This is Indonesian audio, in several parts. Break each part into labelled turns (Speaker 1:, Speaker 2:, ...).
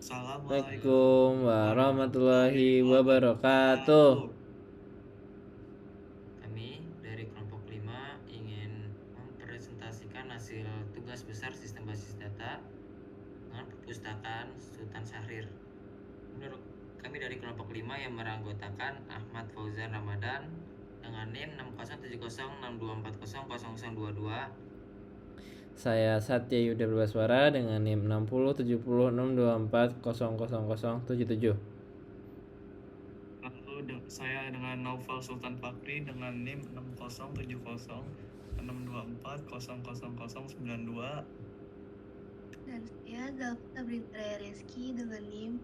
Speaker 1: Assalamualaikum warahmatullahi wabarakatuh.
Speaker 2: Kami dari kelompok 5 ingin mempresentasikan hasil tugas besar sistem basis data dengan perpustakaan Sultan Syahrir. Menurut kami dari kelompok 5 yang beranggotakan Ahmad Fauzan Ramadan dengan NIM 607062400022.
Speaker 1: Saya Satya Yuda Berbaswara dengan NIM 607062400077.
Speaker 3: Lalu saya dengan Naufal Sultan Fakri dengan NIM 607062400092.
Speaker 4: Dan saya Zalfa Brintraya Reski dengan NIM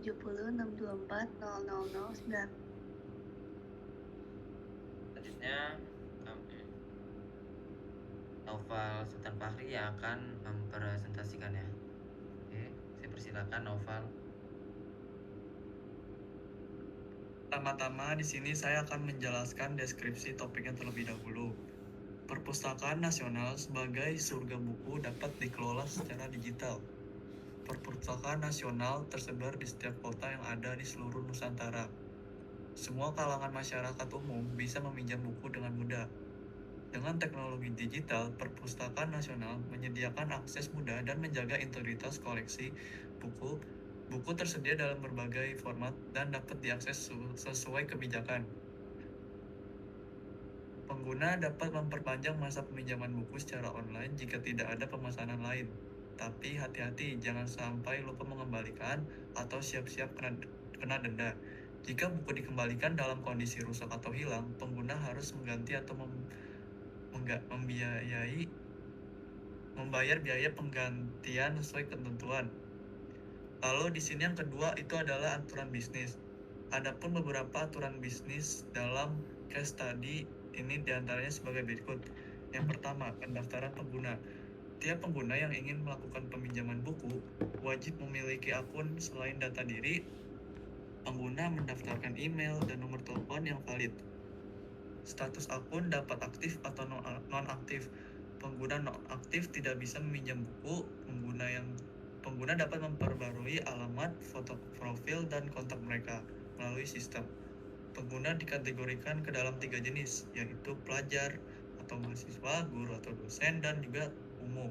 Speaker 4: 7062400009.
Speaker 2: Selanjutnya Naufal Sultan Fahri yang akan mempresentasikannya. Oke, saya persilakan Naufal.
Speaker 3: Pertama-tama di sini saya akan menjelaskan deskripsi topiknya terlebih dahulu. Perpustakaan nasional sebagai surga buku dapat dikelola secara digital. Perpustakaan nasional tersebar di setiap kota yang ada di seluruh Nusantara. Semua kalangan masyarakat umum bisa meminjam buku dengan mudah. Dengan teknologi digital, perpustakaan nasional menyediakan akses mudah dan menjaga integritas koleksi buku. Buku tersedia dalam berbagai format dan dapat diakses sesuai kebijakan. Pengguna dapat memperpanjang masa peminjaman buku secara online jika tidak ada pemesanan lain. Tapi hati-hati, jangan sampai lupa mengembalikan atau siap-siap kena denda. Jika buku dikembalikan dalam kondisi rusak atau hilang, pengguna harus mengganti atau membayar biaya penggantian sesuai ketentuan. Lalu di sini yang kedua itu adalah aturan bisnis. Adapun beberapa aturan bisnis dalam case study ini diantaranya sebagai berikut. Yang pertama, pendaftaran pengguna. Tiap pengguna yang ingin melakukan peminjaman buku wajib memiliki akun. Selain data diri, pengguna mendaftarkan email dan nomor telepon yang valid. Status akun dapat aktif atau non-aktif. Pengguna non-aktif tidak bisa meminjam buku. Pengguna dapat memperbarui alamat, foto profil, dan kontak mereka melalui sistem. Pengguna dikategorikan ke dalam 3 jenis, yaitu pelajar atau mahasiswa, guru atau dosen, dan juga umum.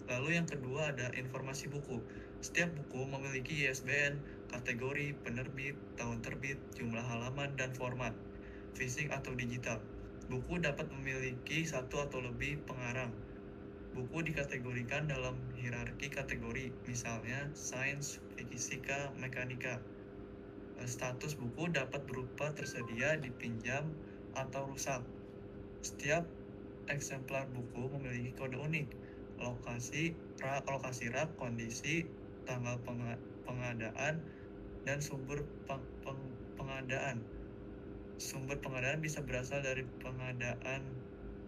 Speaker 3: Lalu yang kedua ada informasi buku. Setiap buku memiliki ISBN, kategori, penerbit, tahun terbit, jumlah halaman, dan format, fisik atau digital. Buku dapat memiliki satu atau lebih pengarang. Buku dikategorikan dalam hierarki kategori, misalnya sains, fisika, mekanika. Status buku dapat berupa tersedia, dipinjam, atau rusak. Setiap eksemplar buku memiliki kode unik, lokasi rak, kondisi, tanggal pengadaan, dan sumber pengadaan. Sumber pengadaan bisa berasal dari pengadaan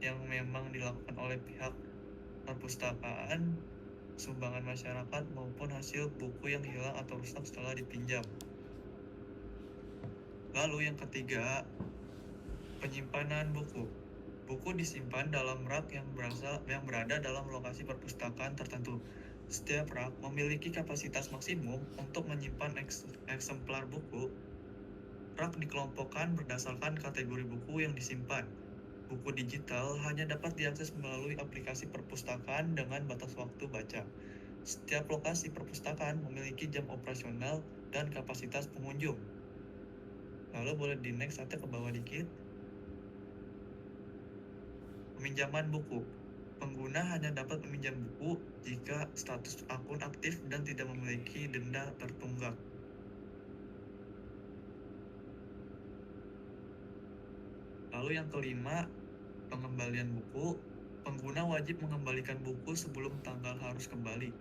Speaker 3: yang memang dilakukan oleh pihak perpustakaan, sumbangan masyarakat, maupun hasil buku yang hilang atau rusak setelah dipinjam. Lalu yang ketiga, penyimpanan buku. Buku disimpan dalam rak yang berada dalam lokasi perpustakaan tertentu. Setiap rak memiliki kapasitas maksimum untuk menyimpan eksemplar buku. Rak dikelompokkan berdasarkan kategori buku yang disimpan. Buku digital hanya dapat diakses melalui aplikasi perpustakaan dengan batas waktu baca. Setiap lokasi perpustakaan memiliki jam operasional dan kapasitas pengunjung. Lalu boleh di next nanti ke bawah dikit. Peminjaman buku. Pengguna hanya dapat meminjam buku jika status akun aktif dan tidak memiliki denda tertunggak. Lalu yang kelima, pengembalian buku. Pengguna wajib mengembalikan buku sebelum tanggal harus kembali.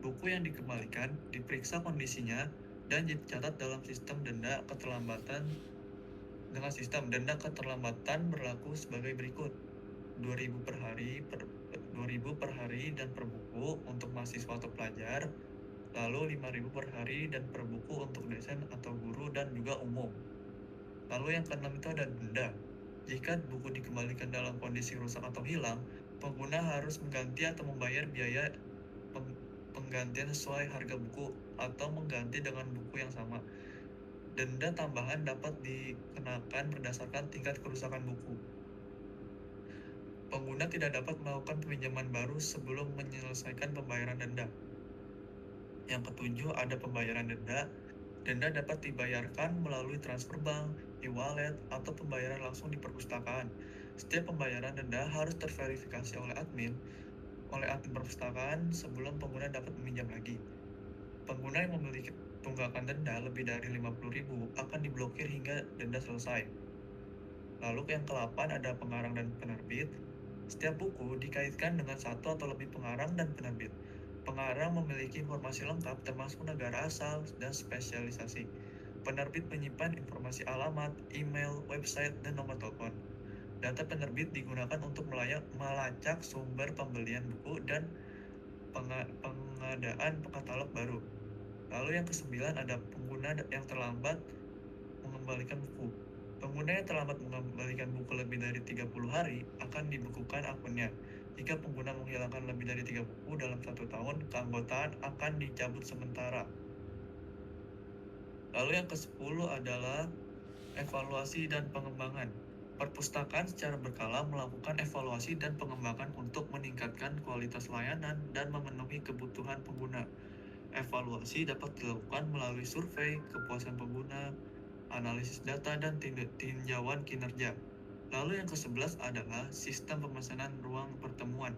Speaker 3: Buku yang dikembalikan diperiksa kondisinya dan dicatat dalam sistem denda keterlambatan. Dengan sistem denda keterlambatan berlaku sebagai berikut: 2.000 per hari, 2.000 per hari dan per buku untuk mahasiswa atau pelajar. Lalu 5.000 per hari dan per buku untuk dosen atau guru dan juga umum. Lalu yang keenam itu ada denda. Jika buku dikembalikan dalam kondisi rusak atau hilang, pengguna harus mengganti atau membayar biaya penggantian sesuai harga buku atau mengganti dengan buku yang sama. Denda tambahan dapat dikenakan berdasarkan tingkat kerusakan buku. Pengguna tidak dapat melakukan peminjaman baru sebelum menyelesaikan pembayaran denda. Yang ketujuh, ada pembayaran denda. Denda dapat dibayarkan melalui transfer bank, e-wallet, atau pembayaran langsung di perpustakaan. Setiap pembayaran denda harus terverifikasi oleh admin perpustakaan sebelum pengguna dapat meminjam lagi. Pengguna yang memiliki tunggakan denda lebih dari 50.000 akan diblokir hingga denda selesai. Lalu yang ke-8 ada pengarang dan penerbit. Setiap buku dikaitkan dengan satu atau lebih pengarang dan penerbit. Pengarang memiliki informasi lengkap termasuk negara asal dan spesialisasi. Penerbit menyimpan informasi alamat, email, website, dan nomor telepon. Data penerbit digunakan untuk melacak sumber pembelian buku dan pengadaan katalog baru. Lalu yang ke-9 ada pengguna yang terlambat mengembalikan buku. Pengguna yang terlambat mengembalikan buku lebih dari 30 hari akan dibekukan akunnya. Jika pengguna menghilangkan lebih dari 3 buku dalam 1 tahun, keanggotaan akan dicabut sementara. Lalu yang ke-10 adalah evaluasi dan pengembangan. Perpustakaan secara berkala melakukan evaluasi dan pengembangan untuk meningkatkan kualitas layanan dan memenuhi kebutuhan pengguna. Evaluasi dapat dilakukan melalui survei kepuasan pengguna, analisis data, dan tinjauan kinerja. Lalu yang ke-11 adalah sistem pemesanan ruang pertemuan.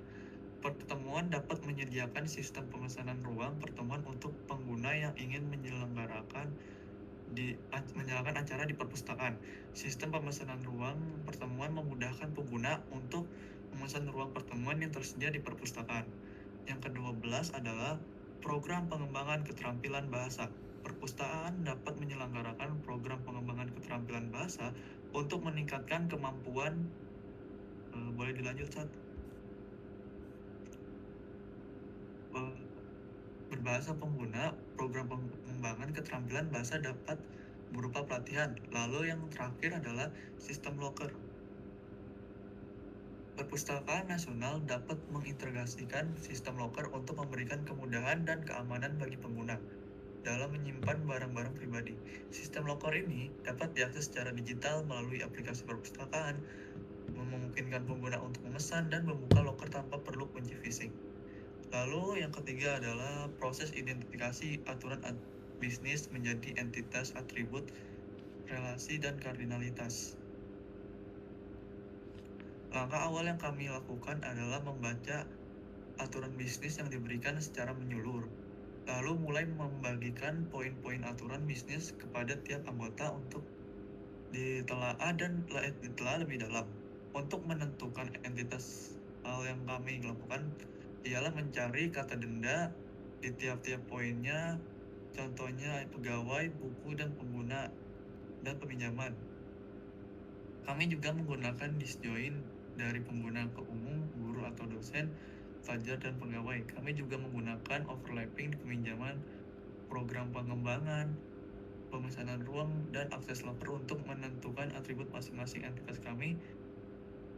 Speaker 3: Pertemuan dapat menyediakan sistem pemesanan ruang pertemuan untuk pengguna yang ingin menyelenggarakan acara di perpustakaan. Sistem pemesanan ruang pertemuan memudahkan pengguna untuk memesan ruang pertemuan yang tersedia di perpustakaan. Yang ke-12 adalah program pengembangan keterampilan bahasa. Perpustakaan dapat menyelenggarakan program pengembangan keterampilan bahasa untuk meningkatkan kemampuan. Boleh dilanjut, Sat? Berbahasa pengguna, program pengembangan keterampilan bahasa dapat berupa pelatihan. Lalu yang terakhir adalah sistem loker. Perpustakaan nasional dapat mengintegrasikan sistem loker untuk memberikan kemudahan dan keamanan bagi pengguna dalam menyimpan barang-barang pribadi. Sistem loker ini dapat diakses secara digital melalui aplikasi perpustakaan, memungkinkan pengguna untuk memesan dan membuka loker tanpa perlu kunci phishing. Lalu yang ketiga adalah proses identifikasi aturan bisnis menjadi entitas, atribut, relasi, dan kardinalitas. Langkah awal yang kami lakukan adalah membaca aturan bisnis yang diberikan secara menyeluruh, lalu mulai membagikan poin-poin aturan bisnis kepada tiap anggota untuk ditelaah lebih dalam. Untuk menentukan entitas, hal yang kami lakukan ialah mencari kata denda di tiap-tiap poinnya, contohnya pegawai, buku, dan pengguna, dan peminjaman. Kami juga menggunakan disjoin dari pengguna ke umum, guru atau dosen, pelajar, dan pegawai. Kami juga menggunakan overlapping di peminjaman, program pengembangan, pemesanan ruang, dan akses loker untuk menentukan atribut masing-masing entitas. Kami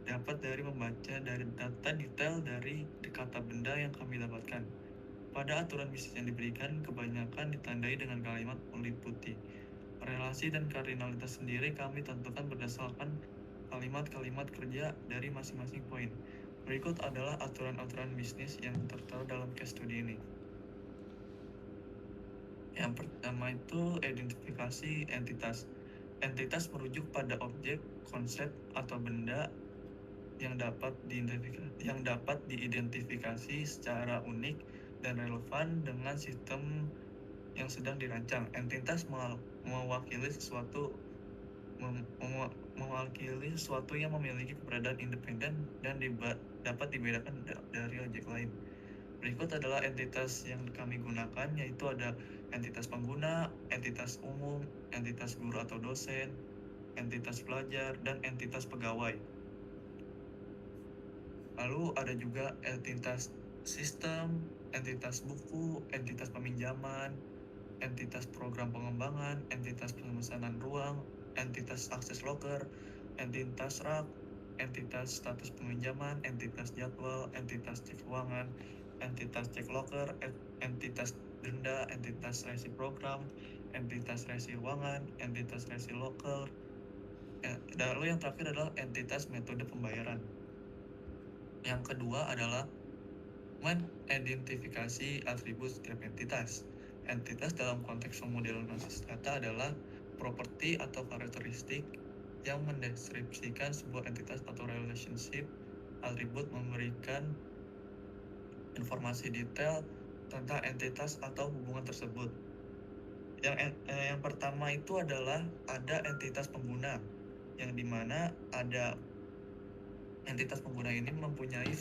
Speaker 3: dapat dari membaca dari data detail dari kata benda yang kami dapatkan. Pada aturan bisnis yang diberikan, kebanyakan ditandai dengan kalimat meliputi. Relasi dan kardinalitas sendiri kami tentukan berdasarkan kalimat-kalimat kerja dari masing-masing poin. Berikut adalah aturan-aturan bisnis yang tertera dalam case study ini. Yang pertama itu identifikasi entitas. Entitas merujuk pada objek, konsep, atau benda yang dapat diidentifikasi secara unik dan relevan dengan sistem yang sedang dirancang. Entitas mewakili sesuatu yang memiliki keberadaan independen dan dapat dibedakan dari objek lain. Berikut adalah entitas yang kami gunakan, yaitu ada entitas pengguna, entitas umum, entitas guru atau dosen, entitas pelajar, dan entitas pegawai. Lalu ada juga entitas sistem, entitas buku, entitas peminjaman, entitas program pengembangan, entitas pemesanan ruang, entitas akses loker, entitas rak, entitas status peminjaman, entitas jadwal, entitas cek keuangan, entitas check locker, entitas denda, entitas resi program, entitas resi ruangan, entitas resi locker. Lalu yang terakhir adalah entitas metode pembayaran. Yang kedua adalah mengidentifikasi atribut setiap entitas. Entitas dalam konteks pemodelan basis data adalah properti atau karakteristik yang mendeskripsikan sebuah entitas atau relationship. Atribut memberikan informasi detail tentang entitas atau hubungan tersebut. Yang pertama itu adalah ada entitas pengguna, yang dimana ada entitas pengguna ini mempunyai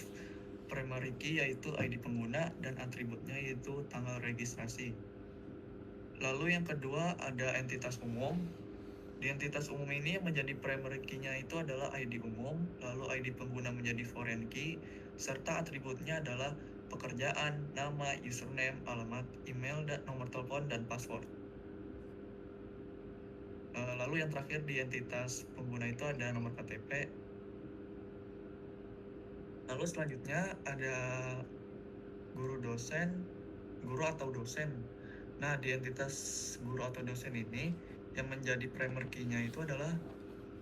Speaker 3: primary key yaitu ID pengguna dan atributnya yaitu tanggal registrasi. Lalu yang kedua ada entitas umum. Di entitas umum ini yang menjadi primary key-nya itu adalah ID umum, lalu ID pengguna menjadi foreign key, serta atributnya adalah pekerjaan, nama, username, alamat, email, dan nomor telepon, dan password. Lalu yang terakhir di entitas pengguna itu ada nomor KTP. Lalu selanjutnya ada guru atau dosen. Nah, di entitas guru atau dosen ini yang menjadi primary key-nya itu adalah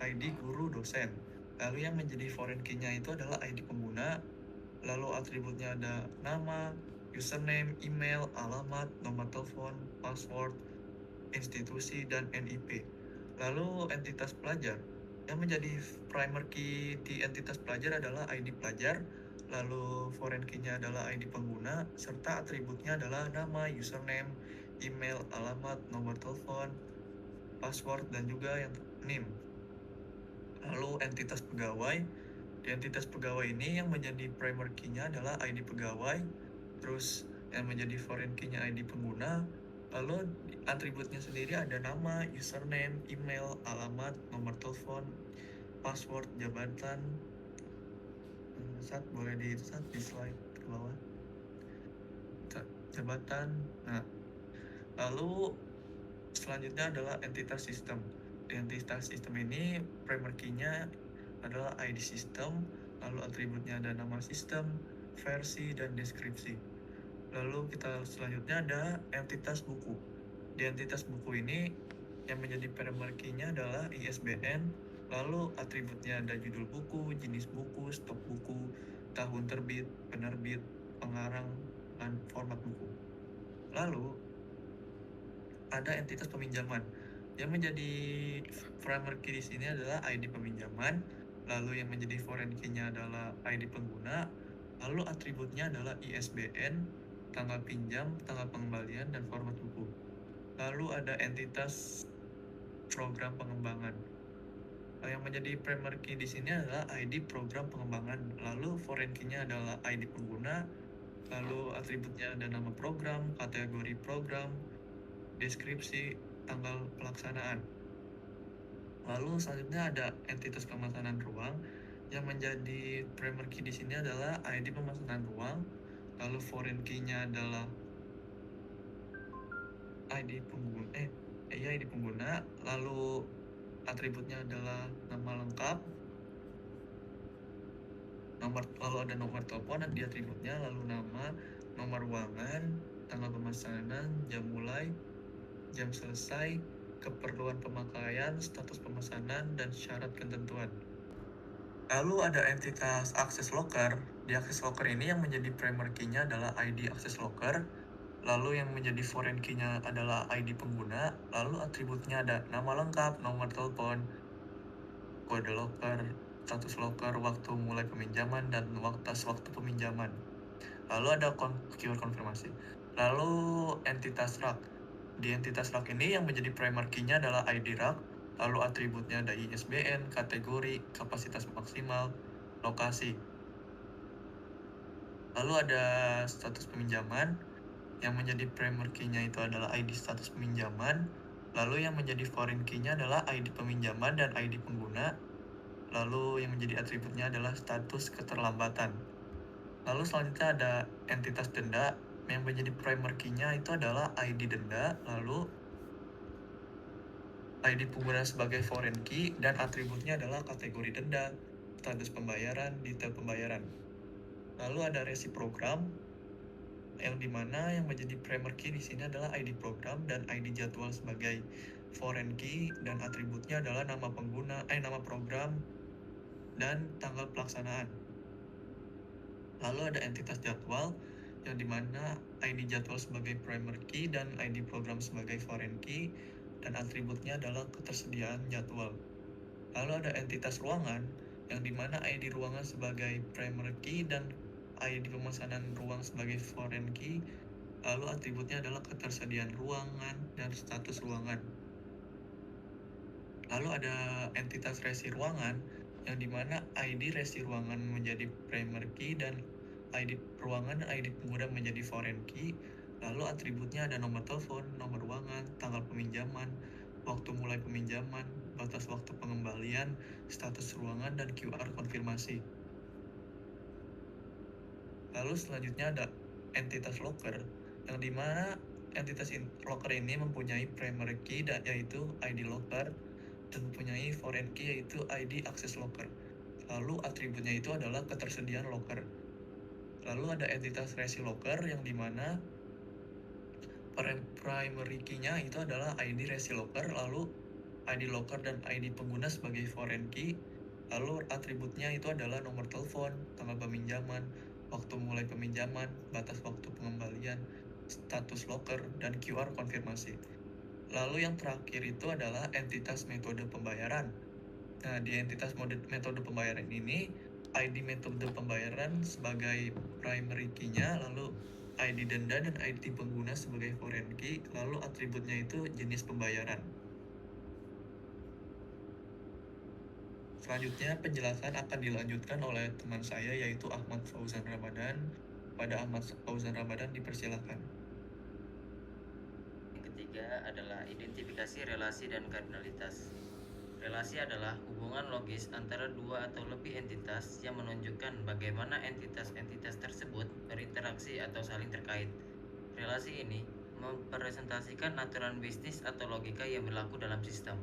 Speaker 3: ID guru dosen. Lalu yang menjadi foreign key-nya itu adalah ID pengguna. Lalu atributnya ada nama, username, email, alamat, nomor telepon, password, institusi, dan NIP. Lalu entitas pelajar. Yang menjadi primary key di entitas pelajar adalah ID pelajar, lalu foreign key-nya adalah ID pengguna, serta atributnya adalah nama, username, email, alamat, nomor telepon, password, dan juga yang NIM. Lalu entitas pegawai. Di entitas pegawai ini yang menjadi primary key-nya adalah ID pegawai, terus yang menjadi foreign key-nya ID pengguna, lalu atributnya sendiri ada nama, username, email, alamat, nomor telepon, password, jabatan. Boleh di slide ke bawah. Jabatan. Nah, lalu selanjutnya adalah entitas sistem. Di entitas sistem ini primary key-nya adalah ID sistem, lalu atributnya ada nama sistem, versi, dan deskripsi. Lalu kita selanjutnya ada entitas buku. Di entitas buku ini yang menjadi primary key-nya adalah ISBN, lalu atributnya ada judul buku, jenis buku, stok buku, tahun terbit, penerbit, pengarang, dan format buku. Lalu ada entitas peminjaman. Yang menjadi primary key di sini adalah ID peminjaman, lalu yang menjadi foreign key-nya adalah ID pengguna, lalu atributnya adalah ISBN, tanggal pinjam, tanggal pengembalian, dan format buku. Lalu ada entitas program pengembangan. Yang menjadi primary key di sini adalah ID program pengembangan, lalu foreign key-nya adalah ID pengguna, lalu atributnya ada nama program, kategori program, deskripsi, tanggal pelaksanaan. Lalu selanjutnya ada entitas pemesanan ruang. Yang menjadi primary key di sini adalah ID pemesanan ruang, lalu foreign key-nya adalah ID pengguna, lalu atributnya adalah nama lengkap, lalu ada nomor telepon di atributnya, lalu nama, nomor ruangan, tanggal pemesanan, jam mulai, jam selesai, keperluan pemakaian, status pemesanan, dan syarat ketentuan. Lalu ada entitas access locker. Di access locker ini yang menjadi primary key-nya adalah ID access locker, lalu yang menjadi foreign key-nya adalah ID pengguna, lalu atributnya ada nama lengkap, nomor telepon, kode locker, status locker, waktu mulai peminjaman, dan waktu peminjaman. Lalu ada keyword konfirmasi. Lalu entitas rak. Di entitas rak ini yang menjadi primary key-nya adalah ID rak, lalu atributnya ada ISBN, kategori, kapasitas maksimal, lokasi. Lalu ada status peminjaman. Yang menjadi primary key-nya itu adalah ID status peminjaman, lalu yang menjadi foreign key-nya adalah ID peminjaman dan ID pengguna, lalu yang menjadi atributnya adalah status keterlambatan. Lalu selanjutnya ada entitas denda. Yang menjadi primary key-nya itu adalah ID denda, lalu ID pengguna sebagai foreign key, dan atributnya adalah kategori denda, status pembayaran, detail pembayaran. Lalu ada resi program. yang dimana yang menjadi primary key di sini adalah ID program dan ID jadwal sebagai foreign key, dan atributnya adalah nama program dan tanggal pelaksanaan. Lalu ada entitas jadwal yang dimana ID jadwal sebagai primary key dan ID program sebagai foreign key, dan atributnya adalah ketersediaan jadwal. Lalu ada entitas ruangan yang dimana ID ruangan sebagai primary key dan ID pemesanan ruang sebagai foreign key. Lalu atributnya adalah ketersediaan ruangan dan status ruangan. Lalu ada entitas resi ruangan yang dimana ID resi ruangan menjadi primary key dan ID ruangan dan ID pengguna menjadi foreign key. Lalu atributnya ada nomor telepon, nomor ruangan, tanggal peminjaman, waktu mulai peminjaman, batas waktu pengembalian, status ruangan, dan QR konfirmasi. Lalu selanjutnya ada entitas locker yang dimana entitas locker ini mempunyai primary key yaitu ID locker dan mempunyai foreign key yaitu ID access locker. Lalu atributnya itu adalah ketersediaan locker. Lalu ada entitas resi locker yang dimana primary key-nya itu adalah ID resi locker, lalu ID locker dan ID pengguna sebagai foreign key. Lalu atributnya itu adalah nomor telepon, tanggal peminjaman, waktu mulai peminjaman, batas waktu pengembalian, status locker, dan QR konfirmasi. Lalu yang terakhir itu adalah entitas metode pembayaran. Nah, di entitas metode pembayaran ini, ID metode pembayaran sebagai primary key-nya, lalu ID denda dan ID pengguna sebagai foreign key, lalu atributnya itu jenis pembayaran. Selanjutnya penjelasan akan dilanjutkan oleh teman saya yaitu Ahmad Fauzan Ramadan. Pada Ahmad Fauzan Ramadan dipersilakan.
Speaker 2: Yang ketiga adalah identifikasi relasi dan kardinalitas. Relasi adalah hubungan logis antara dua atau lebih entitas yang menunjukkan bagaimana entitas-entitas tersebut berinteraksi atau saling terkait. Relasi ini merepresentasikan aturan bisnis atau logika yang berlaku dalam sistem.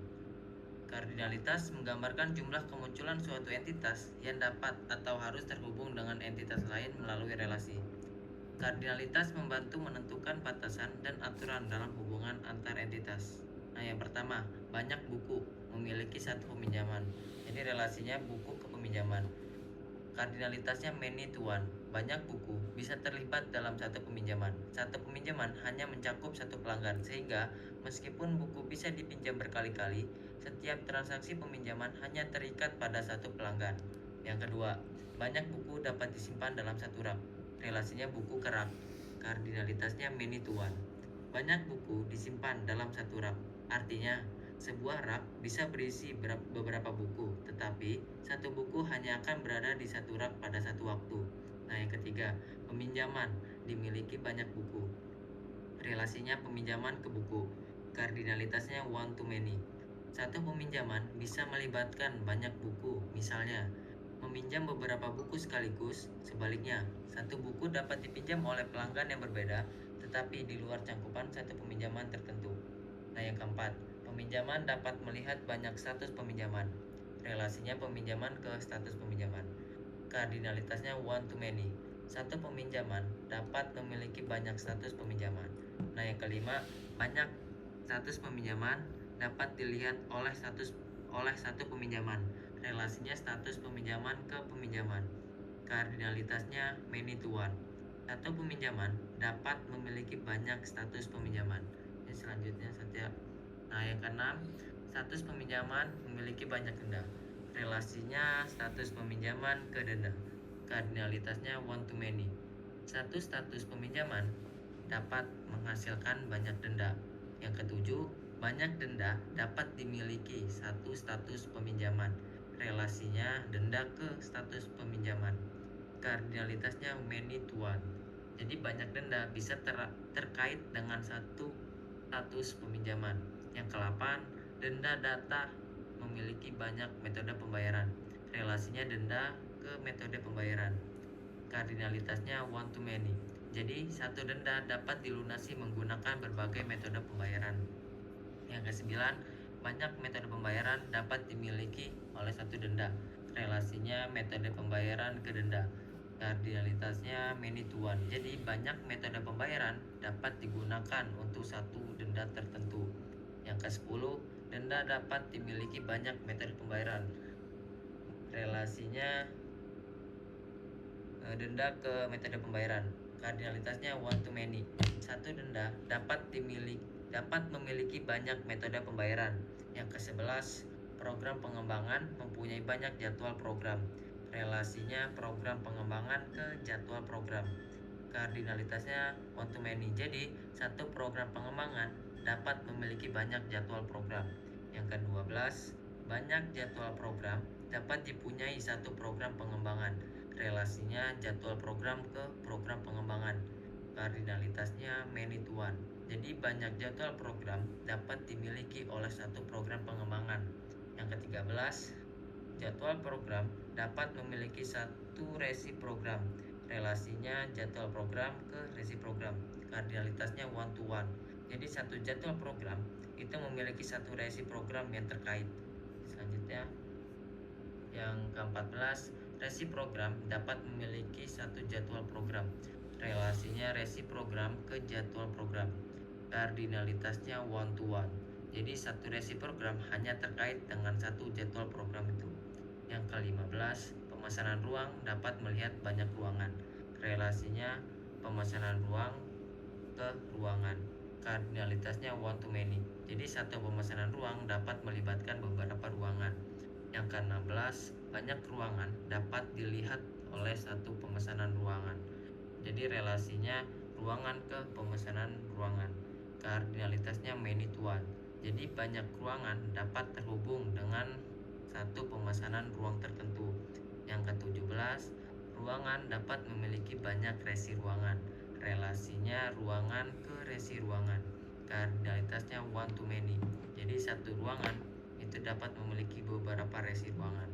Speaker 2: Kardinalitas menggambarkan jumlah kemunculan suatu entitas yang dapat atau harus terhubung dengan entitas lain melalui relasi. Kardinalitas membantu menentukan batasan dan aturan dalam hubungan antar entitas. Nah, yang pertama, banyak buku memiliki satu peminjaman. Jadi relasinya buku ke peminjaman. Kardinalitasnya many to one. Banyak buku bisa terlibat dalam satu peminjaman. Satu peminjaman hanya mencakup satu pelanggan, sehingga meskipun buku bisa dipinjam berkali-kali, setiap transaksi peminjaman hanya terikat pada satu pelanggan. Yang kedua, banyak buku dapat disimpan dalam satu rak. Relasinya buku ke rak. Kardinalitasnya many to one. Banyak buku disimpan dalam satu rak. Artinya, sebuah rak bisa berisi beberapa buku, tetapi satu buku hanya akan berada di satu rak pada satu waktu. Nah, yang ketiga, peminjaman dimiliki banyak buku. Relasinya peminjaman ke buku. Kardinalitasnya one to many. Satu peminjaman bisa melibatkan banyak buku, misalnya meminjam beberapa buku sekaligus. Sebaliknya, satu buku dapat dipinjam oleh pelanggan yang berbeda, tetapi di luar cangkupan satu peminjaman tertentu. Nah, yang keempat, peminjaman dapat melihat banyak status peminjaman. Relasinya peminjaman ke status peminjaman. Kardinalitasnya one to many. Satu peminjaman dapat memiliki banyak status peminjaman. Nah, yang kelima, banyak status peminjaman dapat dilihat oleh satu peminjaman. Relasinya status peminjaman ke peminjaman. Kardinalitasnya many to one. Satu peminjaman dapat memiliki banyak status peminjaman. Ini selanjutnya saja. Nah, yang keenam, status peminjaman memiliki banyak denda. Relasinya status peminjaman ke denda. Kardinalitasnya one to many. Satu status peminjaman dapat menghasilkan banyak denda. Yang ketujuh, banyak denda dapat dimiliki satu status peminjaman. Relasinya denda ke status peminjaman. Kardinalitasnya many to one. Jadi banyak denda bisa terkait dengan satu status peminjaman. Yang ke-8, denda data memiliki banyak metode pembayaran. Relasinya denda ke metode pembayaran. Kardinalitasnya one to many. Jadi satu denda dapat dilunasi menggunakan berbagai metode pembayaran. Yang ke-9, banyak metode pembayaran dapat dimiliki oleh satu denda. Relasinya metode pembayaran ke denda. Kardinalitasnya many to one. Jadi banyak metode pembayaran dapat digunakan untuk satu denda tertentu. Yang ke-10, denda dapat dimiliki banyak metode pembayaran. Relasinya denda ke metode pembayaran. Kardinalitasnya one to many. Satu denda dapat memiliki banyak metode pembayaran. Yang ke-11, program pengembangan mempunyai banyak jadwal program. Relasinya program pengembangan ke jadwal program. Kardinalitasnya one to many. Jadi satu program pengembangan dapat memiliki banyak jadwal program. Yang ke-12, banyak jadwal program dapat dipunyai satu program pengembangan. Relasinya jadwal program ke program pengembangan. Kardinalitasnya many to one. Jadi banyak jadwal program dapat dimiliki oleh satu program pengembangan. Yang ke-13, jadwal program dapat memiliki satu resi program. Relasinya jadwal program ke resi program. Kardinalitasnya one to one. Jadi satu jadwal program itu memiliki satu resi program yang terkait. Selanjutnya yang ke-14, resi program dapat memiliki satu jadwal program. Relasinya resi program ke jadwal program. Kardinalitasnya one to one. Jadi satu resi program hanya terkait dengan satu jadwal program itu. Yang ke-15, pemesanan ruang dapat melihat banyak ruangan. Relasinya pemesanan ruang ke ruangan. Kardinalitasnya one to many. Jadi satu pemesanan ruang dapat melibatkan beberapa ruangan. Yang ke-16, banyak ruangan dapat dilihat oleh satu pemesanan ruangan. Jadi relasinya ruangan ke pemesanan ruangan. Kardinalitasnya many to one. Jadi banyak ruangan dapat terhubung dengan satu pemesanan ruang tertentu. Yang ke-17, ruangan dapat memiliki banyak resi ruangan. Relasinya ruangan ke resi ruangan. Kardinalitasnya one to many. Jadi satu ruangan itu dapat memiliki beberapa resi ruangan.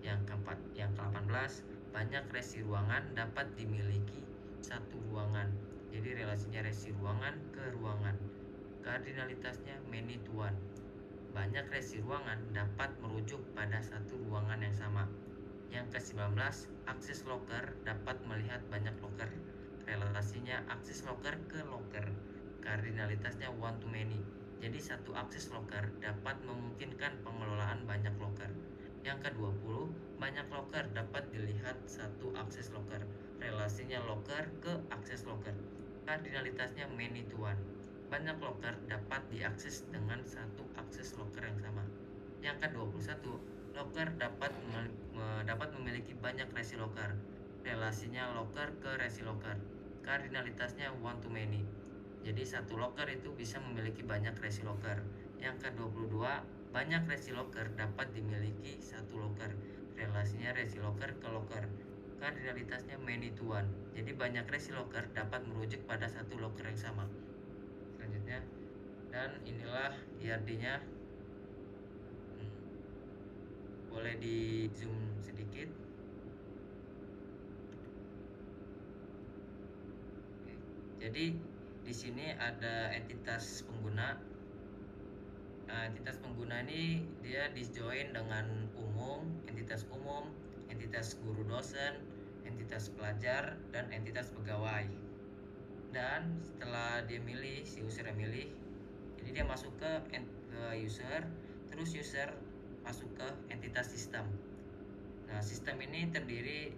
Speaker 2: Yang ke-18, banyak resi ruangan dapat dimiliki satu ruangan. Jadi relasinya resi ruangan ke ruangan. Kardinalitasnya many to one. Banyak resi ruangan dapat merujuk pada satu ruangan yang sama. Yang ke-19, akses loker dapat melihat banyak loker. Relasinya akses loker ke loker. Kardinalitasnya one to many. Jadi satu akses loker dapat memungkinkan pengelolaan banyak loker. Yang ke-20, banyak loker dapat dilihat satu akses loker. Relasinya loker ke akses loker. Kardinalitasnya many to one. Banyak loker dapat diakses dengan satu akses loker yang sama. Yang ke-21, loker dapat memiliki banyak resi loker. Relasinya loker ke resi loker. Kardinalitasnya one to many. Jadi satu loker itu bisa memiliki banyak resi loker. Yang ke-22, banyak resi loker dapat dimiliki satu loker. Relasinya resi loker ke loker. Kardinalitasnya many to one. Jadi banyak resi loker dapat merujuk pada satu loker yang sama. Selanjutnya, dan inilah IRD-nya. Boleh di zoom sedikit. Oke. Jadi di sini ada entitas pengguna. Nah, entitas pengguna ini dia disjoin dengan entitas umum, entitas guru dosen, entitas pelajar, dan entitas pegawai. Dan setelah dia milih, si user yang milih, jadi dia masuk ke user, terus user masuk ke entitas sistem. Nah, sistem ini terdiri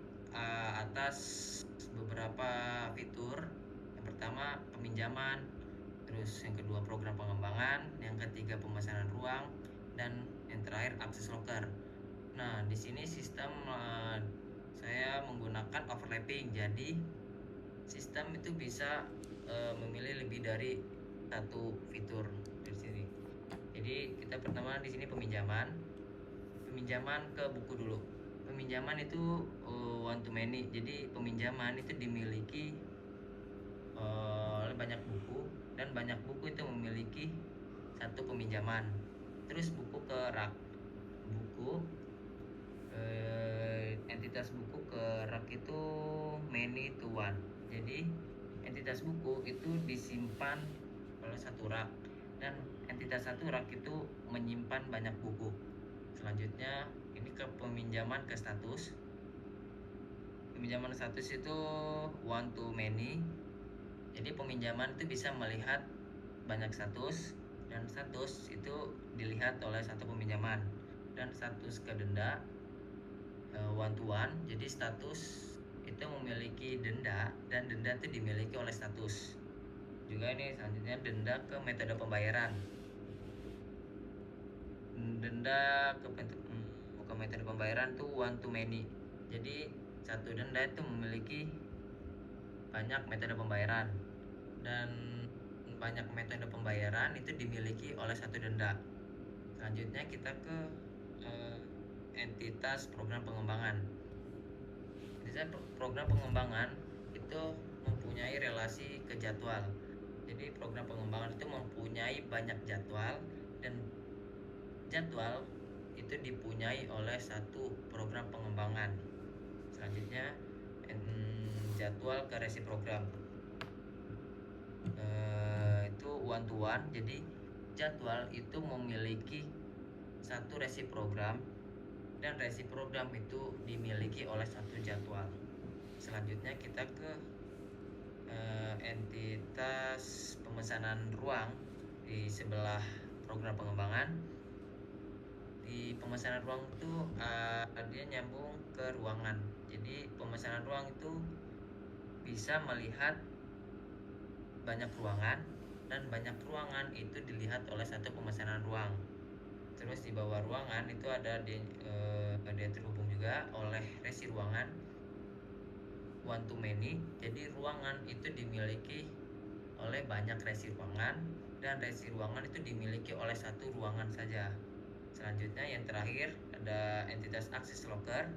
Speaker 2: atas beberapa fitur. Yang pertama peminjaman, terus yang kedua program pengembangan, yang ketiga pemesanan ruang, dan yang terakhir akses loker. Nah, di sini sistem saya menggunakan overlapping. Jadi sistem itu bisa memilih lebih dari satu fitur di sini. Jadi kita pertama di sini peminjaman ke buku dulu. Peminjaman itu one to many. Jadi peminjaman itu dimiliki oleh banyak buku, dan banyak buku itu memiliki satu peminjaman. Terus buku ke rak, entitas buku ke rak itu many to one. Jadi entitas buku itu disimpan oleh satu rak, dan entitas satu rak itu menyimpan banyak buku. Selanjutnya ini ke peminjaman ke status. Peminjaman status itu one to many. Jadi peminjaman itu bisa melihat banyak status, dan status itu dilihat oleh satu peminjaman. Dan status ke denda one to one. Jadi status itu memiliki denda dan denda itu dimiliki oleh status. Juga ini selanjutnya denda ke metode pembayaran. Denda ke metode pembayaran tuh one to many. Jadi satu denda itu memiliki banyak metode pembayaran, dan banyak metode pembayaran itu dimiliki oleh satu denda. Selanjutnya kita ke entitas program pengembangan. Entitas program pengembangan itu mempunyai relasi ke jadwal. Jadi program pengembangan itu mempunyai banyak jadwal, dan jadwal itu dipunyai oleh satu program pengembangan. Selanjutnya jadwal ke resi program itu one to one. Jadi jadwal itu memiliki satu resi program, dan resi program itu dimiliki oleh satu jadwal. Selanjutnya kita ke entitas pemesanan ruang di sebelah program pengembangan. Di pemesanan ruang itu dia nyambung ke ruangan. Jadi pemesanan ruang itu bisa melihat banyak ruangan, dan banyak ruangan itu dilihat oleh satu pemesanan ruang. Terus di bawah ruangan itu ada dia terhubung juga oleh resi ruangan one to many. Jadi ruangan itu dimiliki oleh banyak resi ruangan, dan resi ruangan itu dimiliki oleh satu ruangan saja. Selanjutnya yang terakhir ada entitas akses locker.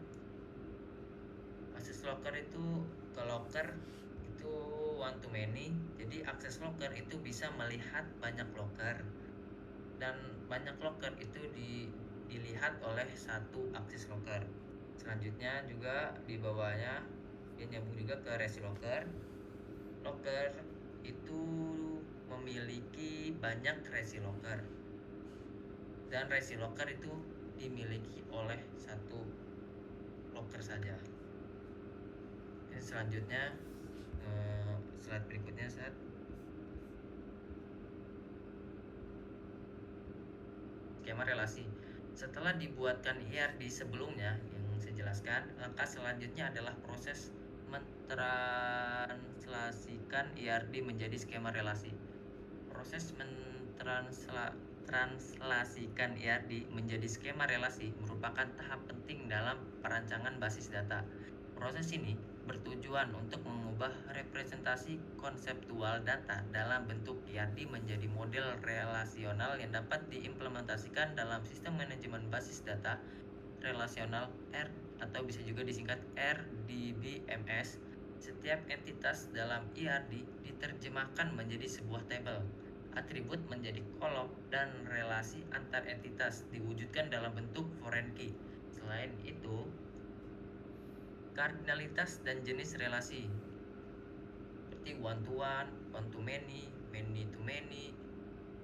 Speaker 2: Akses locker itu ke locker itu one to many. Jadi akses locker itu bisa melihat banyak locker, dan banyak locker itu dilihat oleh satu akses locker. Selanjutnya juga di bawahnya dia nyambung juga ke resi locker. Locker itu memiliki banyak resi locker, dan resi locker itu dimiliki oleh satu locker saja. Ini selanjutnya slide berikutnya skema relasi. Setelah dibuatkan IRD sebelumnya yang saya jelaskan, langkah selanjutnya adalah proses mentranslasikan IRD menjadi skema relasi. Proses mentranslasikan IRD menjadi skema relasi merupakan tahap penting dalam perancangan basis data. Proses ini bertujuan untuk mengubah representasi konseptual data dalam bentuk IRD menjadi model relasional yang dapat diimplementasikan dalam sistem manajemen basis data relasional R, atau bisa juga disingkat RDBMS. Setiap entitas dalam IRD diterjemahkan menjadi sebuah tabel. Atribut menjadi kolom, dan relasi antar entitas diwujudkan dalam bentuk foreign key. Selain itu, kardinalitas dan jenis relasi seperti one to one, one to many, many to many,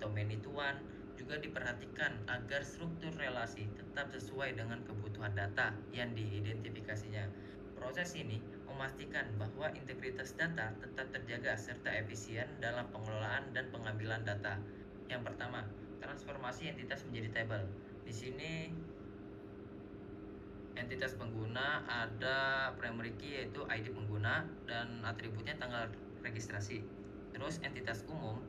Speaker 2: atau many to one juga diperhatikan agar struktur relasi tetap sesuai dengan kebutuhan data yang diidentifikasinya. Proses ini memastikan bahwa integritas data tetap terjaga serta efisien dalam pengelolaan dan pengambilan data. Yang pertama, transformasi entitas menjadi tabel. Di sini entitas pengguna ada primary key yaitu ID pengguna, dan atributnya tanggal registrasi. Terus entitas umum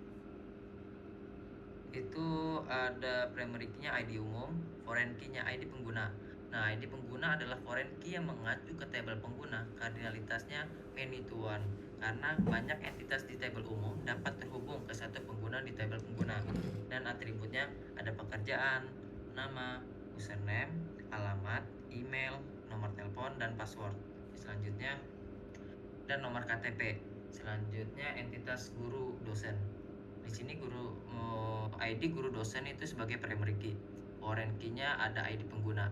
Speaker 2: itu ada primary key-nya ID umum, foreign key-nya ID pengguna. Nah, ID pengguna adalah foreign key yang mengacu ke tabel pengguna. Kardinalitasnya many to one, karena banyak entitas di tabel umum dapat terhubung ke satu pengguna di tabel pengguna. Dan atributnya ada pekerjaan, nama, username, alamat, email, nomor telepon, dan password. Selanjutnya dan nomor KTP. Selanjutnya entitas guru dosen. Di sini ID guru dosen itu sebagai primary key. Foreign key-nya ada ID pengguna.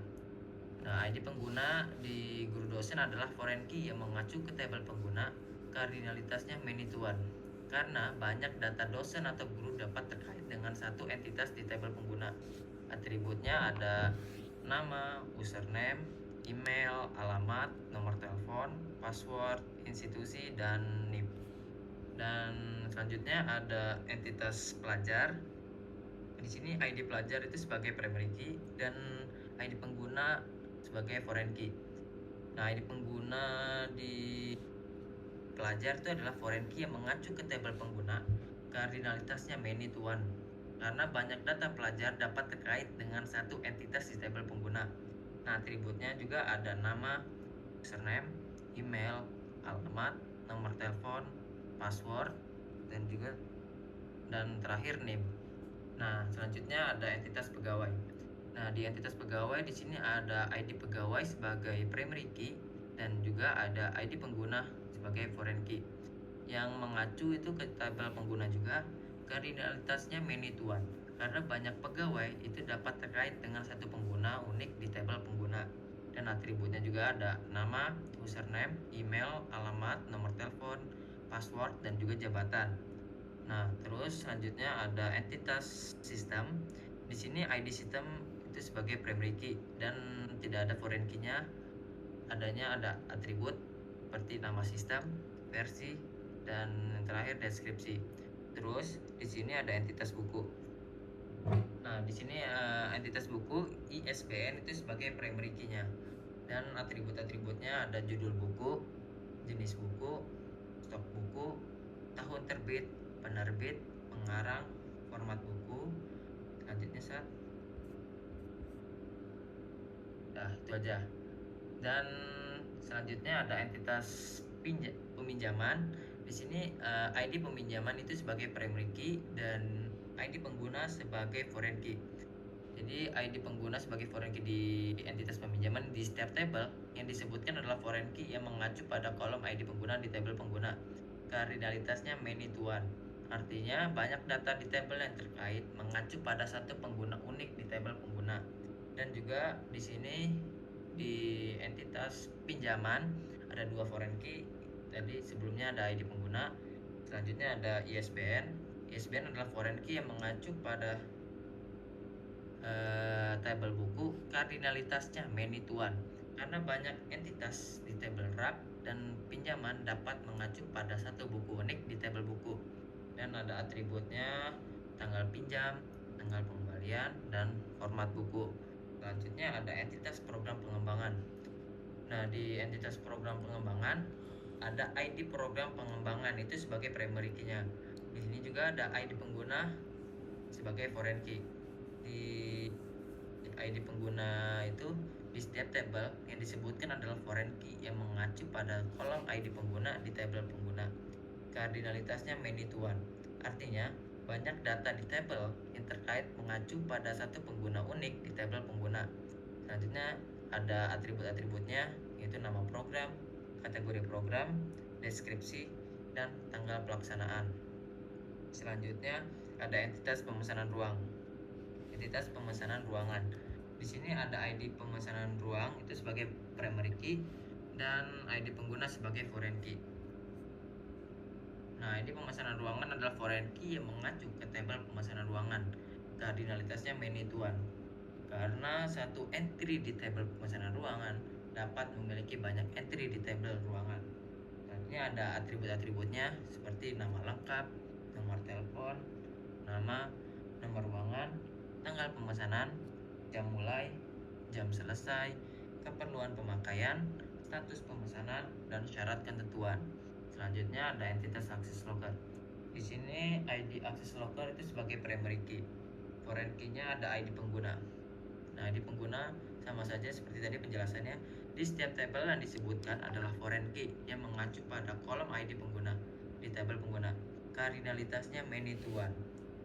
Speaker 2: Nah, ID pengguna di guru dosen adalah foreign key yang mengacu ke tabel pengguna. Kardinalitasnya many to one, karena banyak data dosen atau guru dapat terkait dengan satu entitas di tabel pengguna. Atributnya ada nama, username, email, alamat, nomor telepon, password, institusi, dan NIP. Dan selanjutnya ada entitas pelajar. Di sini ID pelajar itu sebagai primary key dan ID pengguna sebagai foreign key. Nah, ID pengguna di pelajar itu adalah foreign key yang mengacu ke tabel pengguna. Kardinalitasnya many to one karena banyak data pelajar dapat terkait dengan satu entitas di tabel pengguna. Nah, atributnya juga ada nama, username, email, alamat, nomor telepon, password, dan terakhir name. Nah, selanjutnya ada entitas pegawai. Nah, di entitas pegawai di sini ada ID pegawai sebagai primary key dan juga ada ID pengguna sebagai foreign key. Yang mengacu itu ke tabel pengguna juga, kardinalitasnya many to one karena banyak pegawai itu dapat terkait dengan satu pengguna unik di tabel pengguna. Dan atributnya juga ada nama, username, email, alamat, nomor telepon, password, dan juga jabatan. Nah, terus selanjutnya ada entitas sistem. Di sini ID sistem itu sebagai primary key dan tidak ada foreign key-nya. Adanya ada atribut seperti nama sistem, versi, dan yang terakhir deskripsi. Terus di sini ada entitas buku. Nah, di sini entitas buku ISBN itu sebagai primary key-nya. Dan atribut-atributnya ada judul buku, jenis buku, stok buku, tahun terbit, penerbit, pengarang, format buku. Selanjutnya nah, itu aja. Dan selanjutnya ada entitas peminjaman. Di sini ID peminjaman itu sebagai primary key dan ID pengguna sebagai foreign key. Jadi ID pengguna sebagai foreign key di entitas peminjaman di setiap tabel yang disebutkan adalah foreign key yang mengacu pada kolom ID pengguna di tabel pengguna. Kardinalitasnya many to one. Artinya banyak data di tabel yang terkait mengacu pada satu pengguna unik di tabel pengguna. Dan juga di sini di entitas pinjaman ada dua foreign key. Tadi sebelumnya ada ID pengguna, selanjutnya ada ISBN. ISBN adalah foreign key yang mengacu pada tabel buku. Kardinalitasnya many to one karena banyak entitas di tabel rak dan pinjaman dapat mengacu pada satu buku unik di tabel buku. Dan ada atributnya tanggal pinjam, tanggal pengembalian, dan format buku. Selanjutnya ada entitas program pengembangan. Nah, di entitas program pengembangan ada ID program pengembangan itu sebagai primary key-nya. Di sini juga ada ID pengguna sebagai foreign key. Di ID pengguna itu di setiap tabel yang disebutkan adalah foreign key yang mengacu pada kolom ID pengguna di tabel pengguna. Kardinalitasnya many to one. Artinya banyak data di tabel yang terkait mengacu pada satu pengguna unik di tabel pengguna. Selanjutnya ada atribut-atributnya yaitu nama program, kategori program, deskripsi, dan tanggal pelaksanaan. Selanjutnya ada entitas pemesanan ruang. Entitas pemesanan ruangan. Di sini ada ID pemesanan ruang itu sebagai primary key dan ID pengguna sebagai foreign key. Nah, ID pemesanan ruangan adalah foreign key yang mengacu ke tabel pemesanan ruangan. Kardinalitasnya many to one. Karena satu entry di tabel pemesanan ruangan dapat memiliki banyak entry di tabel ruangan. Selanjutnya ada atribut-atributnya seperti nama lengkap, nomor telepon, nama, nomor ruangan, tanggal pemesanan, jam mulai, jam selesai, keperluan pemakaian, status pemesanan, dan syarat ketentuan. Selanjutnya ada entitas akses locker. Di sini ID akses locker itu sebagai primary key. Foreign key-nya ada ID pengguna. Nah, ID pengguna sama saja seperti tadi penjelasannya. Di setiap tabel yang disebutkan adalah foreign key yang mengacu pada kolom ID pengguna di tabel pengguna. Kardinalitasnya many to one.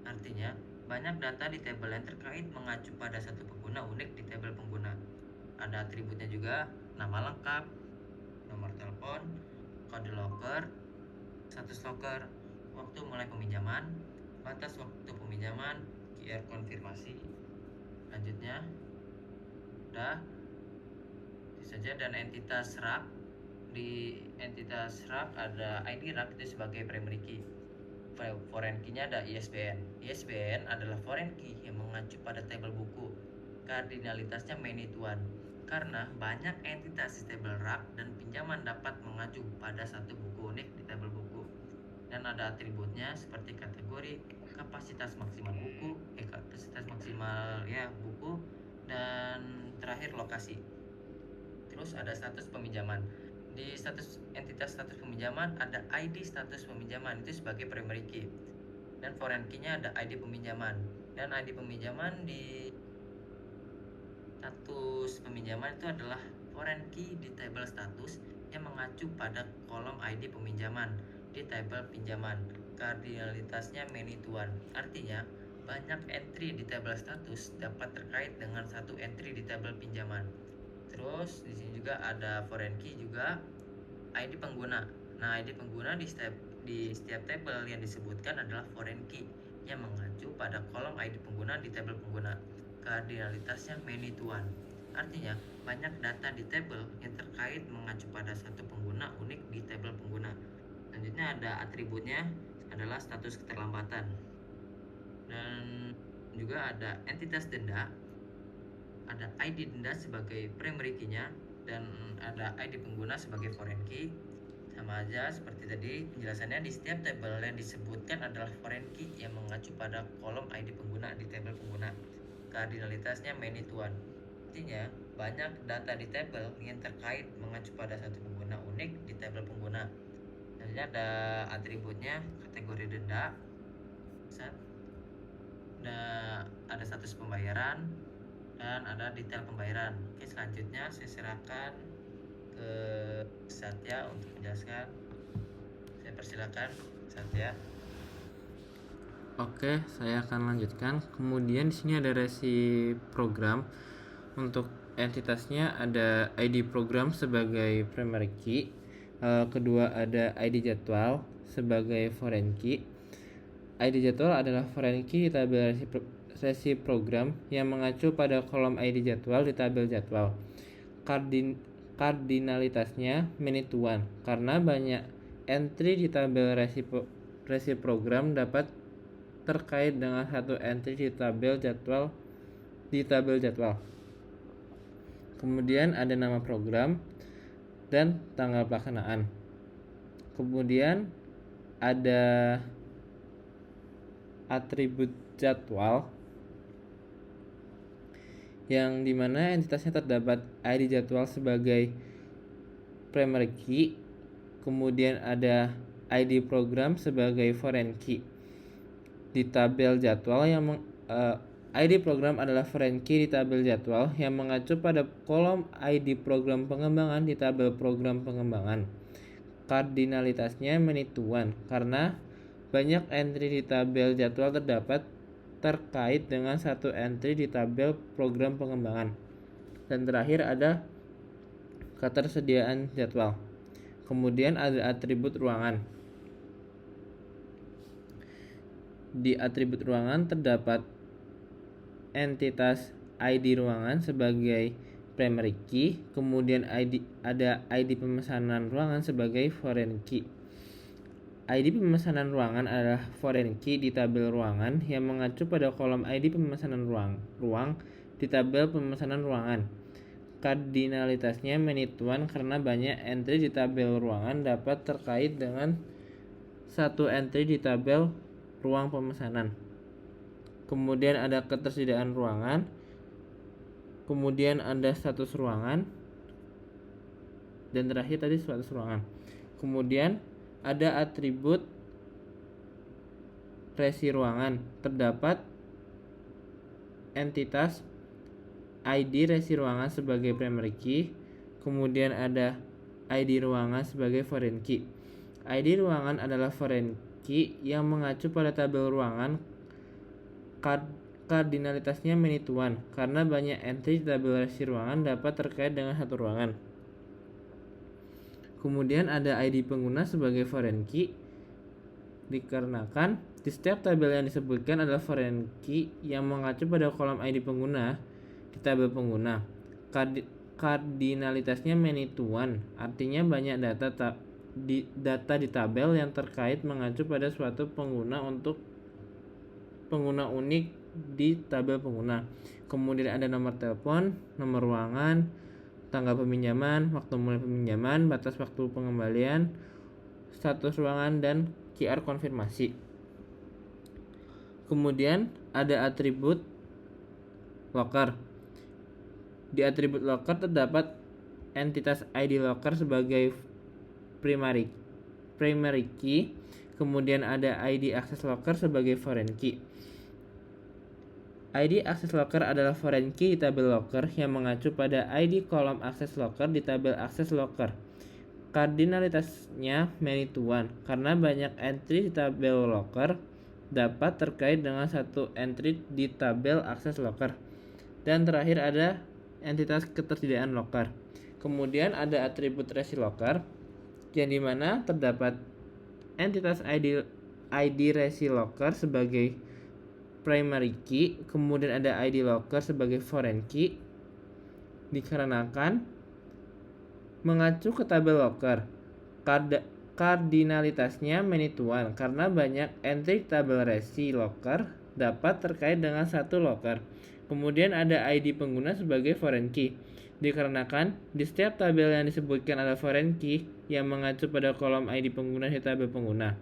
Speaker 2: Artinya banyak data di tabel yang terkait mengacu pada satu pengguna unik di tabel pengguna. Ada atributnya juga, nama lengkap, nomor telepon, kode locker, status locker, waktu mulai peminjaman, batas waktu peminjaman, QR konfirmasi. Selanjutnya udah itu saja. Dan entitas rak. Di entitas rak ada ID rak itu sebagai primary key. Foreign key-nya ada ISBN. ISBN adalah foreign key yang mengacu pada tabel buku. Kardinalitasnya many to one. karena banyak entitas di tabel rak dan pinjaman dapat mengacu pada satu buku unik di tabel buku. Dan ada atributnya seperti kategori, kapasitas maksimal buku, kapasitas maksimal buku, dan terakhir lokasi. Terus ada status peminjaman. Di entitas status peminjaman ada ID status peminjaman itu sebagai primary key. Dan foreign key-nya ada ID peminjaman. Dan ID peminjaman di status peminjaman itu adalah foreign key di tabel status yang mengacu pada kolom ID peminjaman di tabel pinjaman. Kardinalitasnya many to one. Artinya, banyak entry di tabel status dapat terkait dengan satu entry di tabel pinjaman. Terus di sini juga ada foreign key juga ID pengguna. Nah, ID pengguna di setiap tabel yang disebutkan adalah foreign key yang mengacu pada kolom ID pengguna di tabel pengguna. Kardinalitasnya many to one. Artinya, banyak data di tabel yang terkait mengacu pada satu pengguna unik di tabel pengguna. Selanjutnya ada atributnya adalah status keterlambatan. Dan juga ada entitas denda. Ada ID denda sebagai primary key-nya dan ada ID pengguna sebagai foreign key. Sama aja seperti tadi penjelasannya, di setiap tabel yang disebutkan adalah foreign key yang mengacu pada kolom ID pengguna di tabel pengguna. Kardinalitasnya many to one. Artinya banyak data di tabel yang terkait mengacu pada satu pengguna unik di tabel pengguna. Selanjutnya ada atributnya kategori denda. Ada status pembayaran dan ada detail pembayaran. Oke, selanjutnya saya serahkan ke Satya untuk menjelaskan. Saya persilakan Satya.
Speaker 1: Oke, saya akan lanjutkan. Kemudian di sini ada resi program. Untuk entitasnya ada ID program sebagai primary key. Kedua ada ID jadwal sebagai foreign key. ID jadwal adalah foreign key di tabel resi program yang mengacu pada kolom ID jadwal di tabel jadwal. Kardinalitasnya many to one karena banyak entry di tabel resi program dapat terkait dengan satu entry di tabel jadwal. Kemudian ada nama program dan tanggal pelaksanaan. Kemudian ada atribut jadwal yang dimana entitasnya terdapat ID jadwal sebagai primary key. Kemudian ada ID program sebagai foreign key. Di tabel jadwal ID program adalah foreign key di tabel jadwal yang mengacu pada kolom ID program pengembangan di tabel program pengembangan. Kardinalitasnya many to one karena banyak entry di tabel jadwal terdapat terkait dengan satu entry di tabel program pengembangan. Dan terakhir ada ketersediaan jadwal. Kemudian ada atribut ruangan. Di atribut ruangan terdapat entitas ID ruangan sebagai primary key, kemudian ada ID pemesanan ruangan sebagai foreign key. ID pemesanan ruangan adalah foreign key di tabel ruangan yang mengacu pada kolom ID pemesanan ruang di tabel pemesanan ruangan. Kardinalitasnya many to one karena banyak entry di tabel ruangan dapat terkait dengan satu entry di tabel ruang pemesanan. Kemudian ada ketersediaan ruangan. Kemudian ada status ruangan. Dan terakhir tadi status ruangan. Kemudian ada atribut resi ruangan. Terdapat entitas ID resi ruangan sebagai primary key. Kemudian ada ID ruangan sebagai foreign key. ID ruangan adalah foreign key yang mengacu pada tabel ruangan. Kardinalitasnya many to one karena banyak entry di tabel resi ruangan dapat terkait dengan satu ruangan. Kemudian ada ID pengguna sebagai foreign key dikarenakan di setiap tabel yang disebutkan adalah foreign key yang mengacu pada kolom ID pengguna di tabel pengguna. Kardinalitasnya many to one artinya banyak data di tabel yang terkait mengacu pada suatu pengguna untuk pengguna unik di tabel pengguna. Kemudian ada nomor telepon, nomor ruangan, tanggal peminjaman, waktu mulai peminjaman, batas waktu pengembalian, status ruangan, dan QR konfirmasi. Kemudian ada atribut locker. Di atribut locker terdapat entitas ID locker sebagai primary key, kemudian ada ID access locker sebagai foreign key. ID access locker adalah foreign key di tabel locker yang mengacu pada ID kolom access locker di tabel access locker. Kardinalitasnya many to one karena banyak entry di tabel locker dapat terkait dengan satu entry di tabel access locker. Dan terakhir ada entitas ketersediaan locker. Kemudian ada atribut resi locker yang dimana terdapat entitas ID resi locker sebagai primary key, kemudian ada ID locker sebagai foreign key dikarenakan mengacu ke tabel locker. Kardinalitasnya many to one karena banyak entry tabel resi locker dapat terkait dengan satu locker. Kemudian ada ID pengguna sebagai foreign key dikarenakan di setiap tabel yang disebutkan ada foreign key yang mengacu pada kolom ID pengguna di tabel pengguna.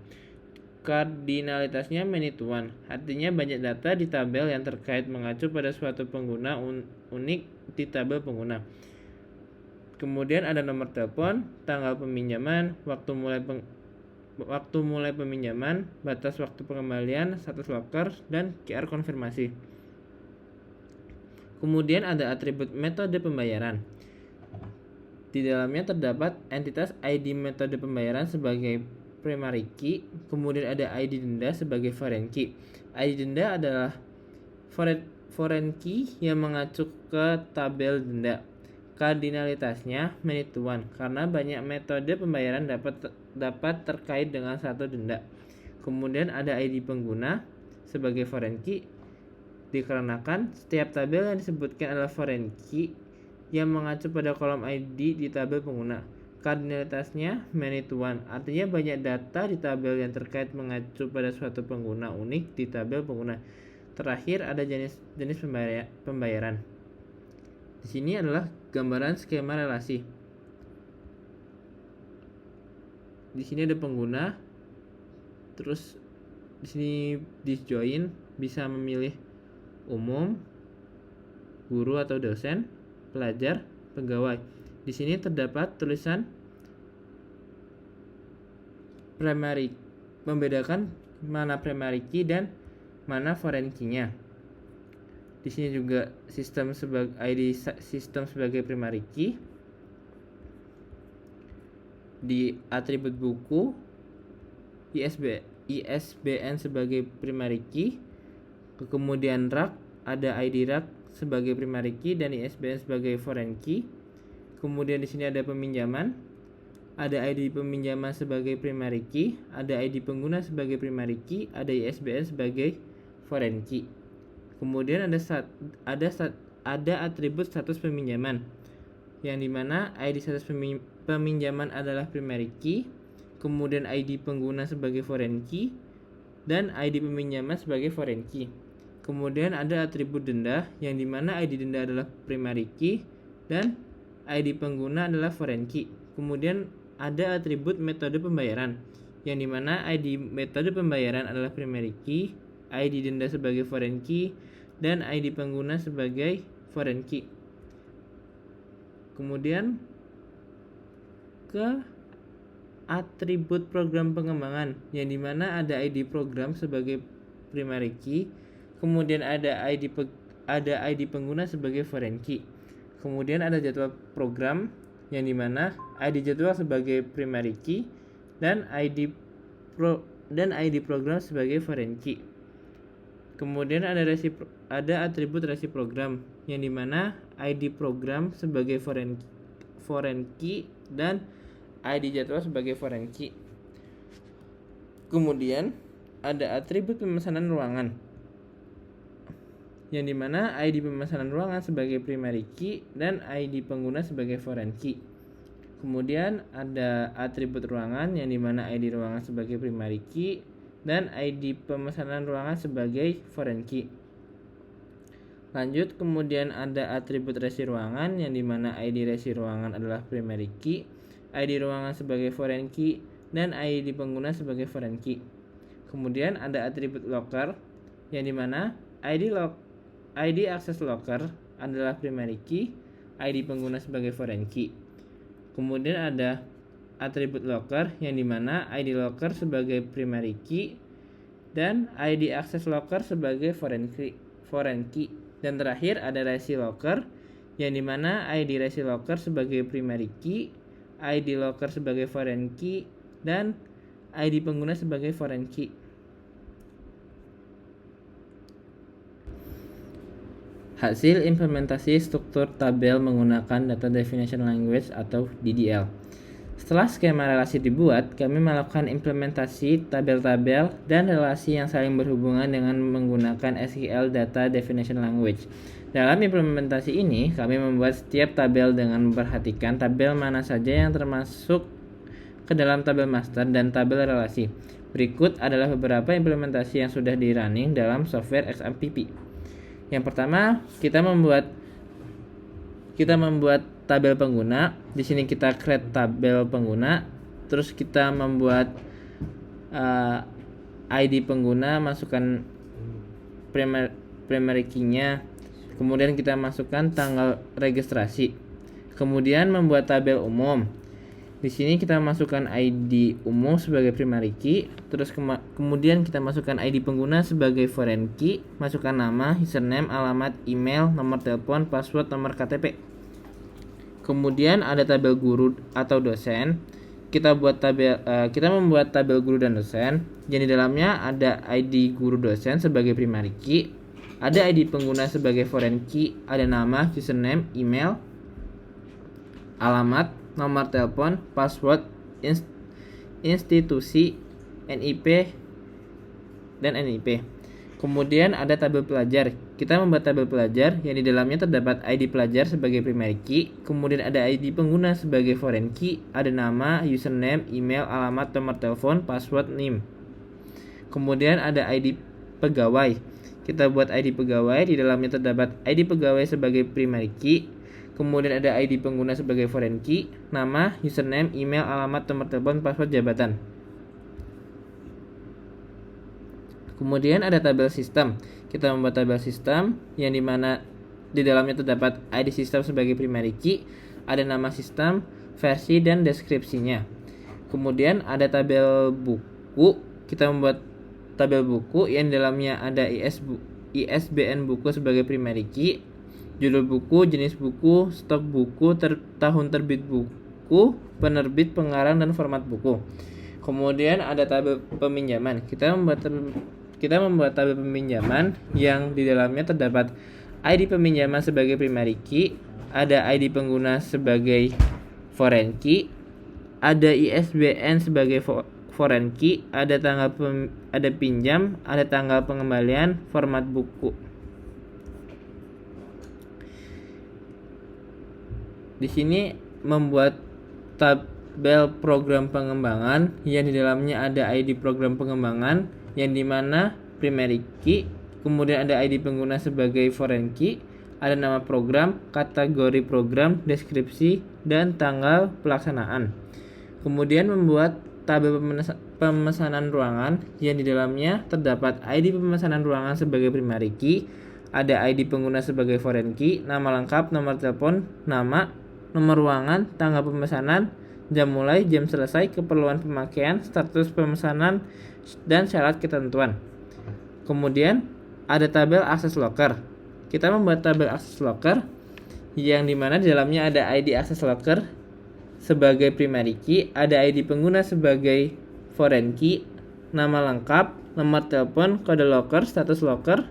Speaker 1: Kardinalitasnya many to one artinya banyak data di tabel yang terkait mengacu pada suatu pengguna unik di tabel pengguna. Kemudian ada nomor telepon, tanggal peminjaman, waktu mulai peminjaman, batas waktu pengembalian, status locker, dan QR konfirmasi. Kemudian ada atribut metode pembayaran. Di dalamnya terdapat entitas ID metode pembayaran sebagai primary key, kemudian ada ID denda sebagai foreign key. ID denda adalah foreign key yang mengacu ke tabel denda. Kardinalitasnya many to one karena banyak metode pembayaran dapat terkait dengan satu denda. Kemudian ada ID pengguna sebagai foreign key dikarenakan setiap tabel yang disebutkan adalah foreign key yang mengacu pada kolom ID di tabel pengguna. Kardinalitasnya many to one artinya banyak data di tabel yang terkait mengacu pada suatu pengguna unik di tabel pengguna. Terakhir ada jenis pembayaran. Di sini adalah gambaran skema relasi. Di sini ada pengguna, terus di sini disjoin bisa memilih umum, guru atau dosen, pelajar, pegawai. Di sini terdapat tulisan primary, membedakan mana primary key dan mana foreign key-nya. Di sini juga sistem sebagai primary key. Di atribut buku ISBN sebagai primary key. Kemudian rak ada ID rak sebagai primary key dan ISBN sebagai foreign key. Kemudian di sini ada peminjaman. Ada ID peminjaman sebagai primary key, ada ID pengguna sebagai primary key, ada ISBN sebagai foreign key. Kemudian ada atribut status peminjaman yang dimana ID status peminjaman adalah primary key, kemudian ID pengguna sebagai foreign key, dan ID peminjaman sebagai foreign key. Kemudian ada atribut denda yang dimana ID denda adalah primary key dan ID pengguna adalah foreign key. Kemudian ada atribut metode pembayaran yang dimana ID metode pembayaran adalah primary key, ID denda sebagai foreign key, dan ID pengguna sebagai foreign key. Kemudian ke atribut program pengembangan yang dimana ada ID program sebagai primary key, kemudian ada ID pengguna sebagai foreign key. Kemudian ada jadwal program yang dimana ID jadwal sebagai primary key dan ID program sebagai foreign key. Kemudian ada atribut resi program yang dimana ID program sebagai foreign key dan ID jadwal sebagai foreign key. Kemudian ada atribut pemesanan ruangan yang dimana ID pemesanan ruangan sebagai primary key dan ID pengguna sebagai foreign key. Kemudian ada atribut ruangan yang dimana ID ruangan sebagai primary key dan ID pemesanan ruangan sebagai foreign key. Lanjut, kemudian ada atribut resi ruangan yang dimana ID resi ruangan adalah primary key, ID ruangan sebagai foreign key, dan ID pengguna sebagai foreign key. Kemudian ada atribut locker yang dimana ID access locker adalah primary key, ID pengguna sebagai foreign key. Kemudian ada atribut locker yang dimana ID locker sebagai primary key dan ID access locker sebagai foreign key. Dan terakhir ada resi locker yang dimana ID resi locker sebagai primary key, ID locker sebagai foreign key, dan ID pengguna sebagai foreign key. Hasil implementasi struktur tabel menggunakan Data Definition Language atau DDL. Setelah skema relasi dibuat, kami melakukan implementasi tabel-tabel dan relasi yang saling berhubungan dengan menggunakan SQL Data Definition Language. Dalam implementasi ini, kami membuat setiap tabel dengan memperhatikan tabel mana saja yang termasuk ke dalam tabel master dan tabel relasi. Berikut adalah beberapa implementasi yang sudah di-running dalam software XMPP. Yang pertama, kita membuat tabel pengguna. Di sini kita create tabel pengguna, terus kita membuat ID pengguna, masukkan primary key-nya, kemudian kita masukkan tanggal registrasi. Kemudian membuat tabel umum. Di sini kita masukkan ID umum sebagai primary key, terus kemudian kita masukkan ID pengguna sebagai foreign key, masukkan nama, username, alamat, email, nomor telepon, password, nomor KTP. Kemudian ada tabel guru atau dosen. Kita membuat tabel guru dan dosen. Yang di dalamnya ada ID guru dosen sebagai primary key, ada ID pengguna sebagai foreign key, ada nama, username, email, alamat, nomor telepon, password, institusi, NIP, dan NIP. Kemudian ada tabel pelajar. Kita membuat tabel pelajar yang di dalamnya terdapat ID pelajar sebagai primary key, kemudian ada ID pengguna sebagai foreign key, ada nama, username, email, alamat, nomor telepon, password, NIM. Kemudian ada ID pegawai. Kita buat ID pegawai, di dalamnya terdapat ID pegawai sebagai primary key, kemudian ada ID pengguna sebagai foreign key, nama, username, email, alamat, nomor telepon, password, jabatan. Kemudian ada tabel sistem. Kita membuat tabel sistem yang dimana di dalamnya terdapat ID sistem sebagai primary key, ada nama sistem, versi, dan deskripsinya. Kemudian ada tabel buku. Kita membuat tabel buku yang di dalamnya ada ISBN buku sebagai primary key, judul buku, jenis buku, stok buku, tahun terbit buku, penerbit, pengarang, dan format buku. Kemudian ada tabel peminjaman. Kita membuat tabel peminjaman yang di dalamnya terdapat ID peminjaman sebagai primary key, ada ID pengguna sebagai foreign key, ada ISBN sebagai foreign key, ada ada pinjam, ada tanggal pengembalian, format buku. Di sini membuat tabel program pengembangan yang di dalamnya ada ID program pengembangan yang dimana primary key, kemudian ada ID pengguna sebagai foreign key, ada nama program, kategori program, deskripsi, dan tanggal pelaksanaan. Kemudian membuat tabel pemesanan ruangan yang di dalamnya terdapat ID pemesanan ruangan sebagai primary key, ada ID pengguna sebagai foreign key, nama lengkap, nomor telepon, nama, nomor ruangan, tanggal pemesanan, jam mulai, jam selesai, keperluan pemakaian, status pemesanan, dan syarat ketentuan. Kemudian ada tabel access locker. Kita membuat tabel access locker yang dimana di dalamnya ada ID access locker sebagai primary key, ada ID pengguna sebagai foreign key, nama lengkap, nomor telepon, kode locker, status locker,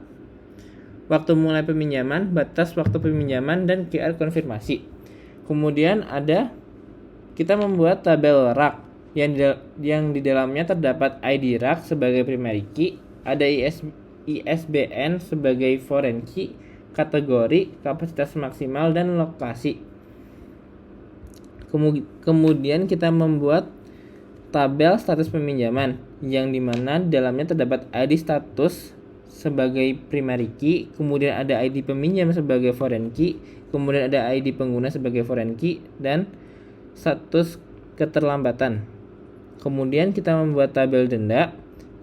Speaker 1: waktu mulai peminjaman, batas waktu peminjaman, dan QR konfirmasi. Kemudian kita membuat tabel rak yang di dalamnya terdapat ID rak sebagai primary key, ada ISBN sebagai foreign key, kategori, kapasitas maksimal, dan lokasi. Kemudian kita membuat tabel status peminjaman yang dimana di dalamnya terdapat ID status sebagai primary key, kemudian ada ID peminjam sebagai foreign key, kemudian ada ID pengguna sebagai foreign key, dan status keterlambatan. Kemudian kita membuat tabel denda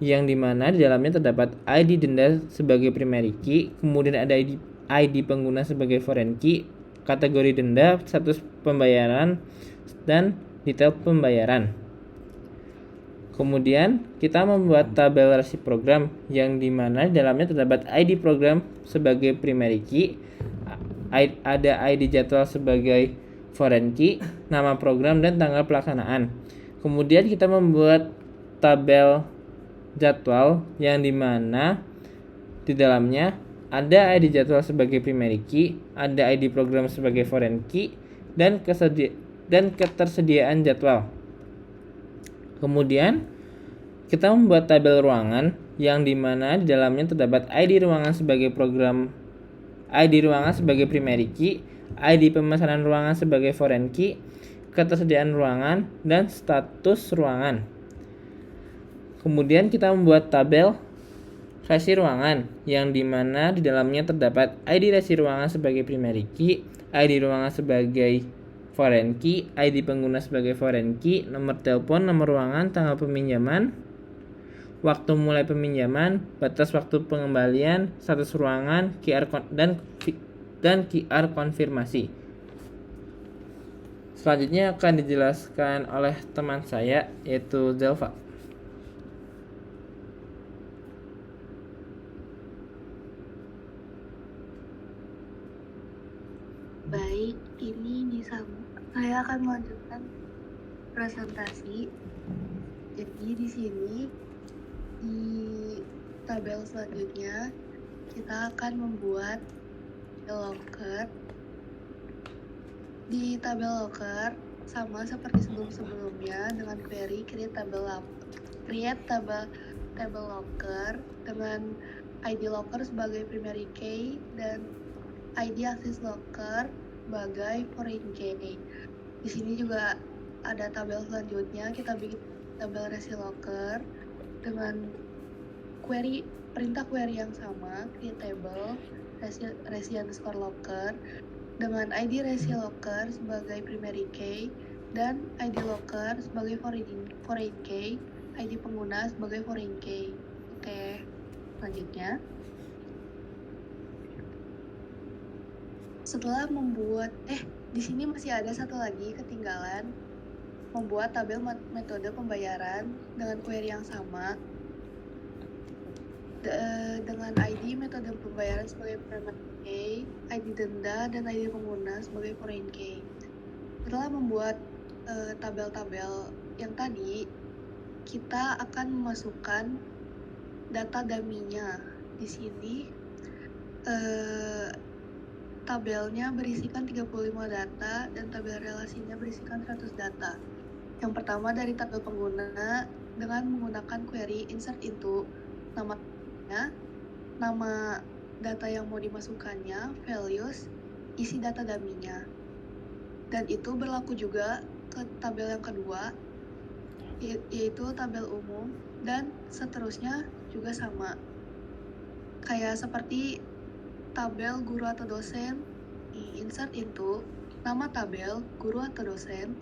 Speaker 1: yang dimana di dalamnya terdapat ID denda sebagai primary key, kemudian ada ID pengguna sebagai foreign key, kategori denda, status pembayaran, dan detail pembayaran. Kemudian kita membuat tabel resi program yang dimana di dalamnya terdapat ID program sebagai primary key, ada ID jadwal sebagai foreign key, nama program, dan tanggal pelaksanaan. Kemudian kita membuat tabel jadwal yang dimana di dalamnya ada ID jadwal sebagai primary key, ada ID program sebagai foreign key, dan ketersediaan jadwal. Kemudian kita membuat tabel ruangan yang dimana di dalamnya terdapat ID ruangan sebagai program, ID ruangan sebagai primary key, ID pemesanan ruangan sebagai foreign key, ketersediaan ruangan, dan status ruangan. Kemudian kita membuat tabel resi ruangan yang dimana di dalamnya terdapat ID resi ruangan sebagai primary key, ID ruangan sebagai foreign key, ID pengguna sebagai foreign key, nomor telepon, nomor ruangan, tanggal peminjaman, waktu mulai peminjaman, batas waktu pengembalian, status ruangan, dan QR konfirmasi. Selanjutnya akan dijelaskan oleh teman saya yaitu Zelva.
Speaker 4: Baik, ini saya akan melanjutkan presentasi. Jadi di sini di tabel selanjutnya kita akan membuat locker. Di tabel locker sama seperti sebelum-sebelumnya dengan query create table locker dengan ID locker sebagai primary key dan ID access locker sebagai foreign key. Di sini juga ada tabel selanjutnya, kita bikin tabel resi locker dengan perintah query yang sama, create table resi underscore locker dengan ID resi locker sebagai primary key dan ID locker sebagai foreign key, ID pengguna sebagai foreign key. Oke, selanjutnya setelah membuat di sini masih ada satu lagi ketinggalan, membuat tabel metode pembayaran dengan query yang sama dengan ID metode pembayaran sebagai primary key, ID denda, dan ID pengguna sebagai foreign key. Setelah membuat tabel-tabel yang tadi, kita akan memasukkan data dummy-nya. Di sini tabelnya berisikan 35 data dan tabel relasinya berisikan 100 data. Yang pertama dari tabel pengguna dengan menggunakan query insert into nama data yang mau dimasukkannya, values, isi data dummy-nya. Dan itu berlaku juga ke tabel yang kedua, yaitu tabel umum, dan seterusnya juga sama. Kayak seperti tabel guru atau dosen, insert into nama tabel guru atau dosen,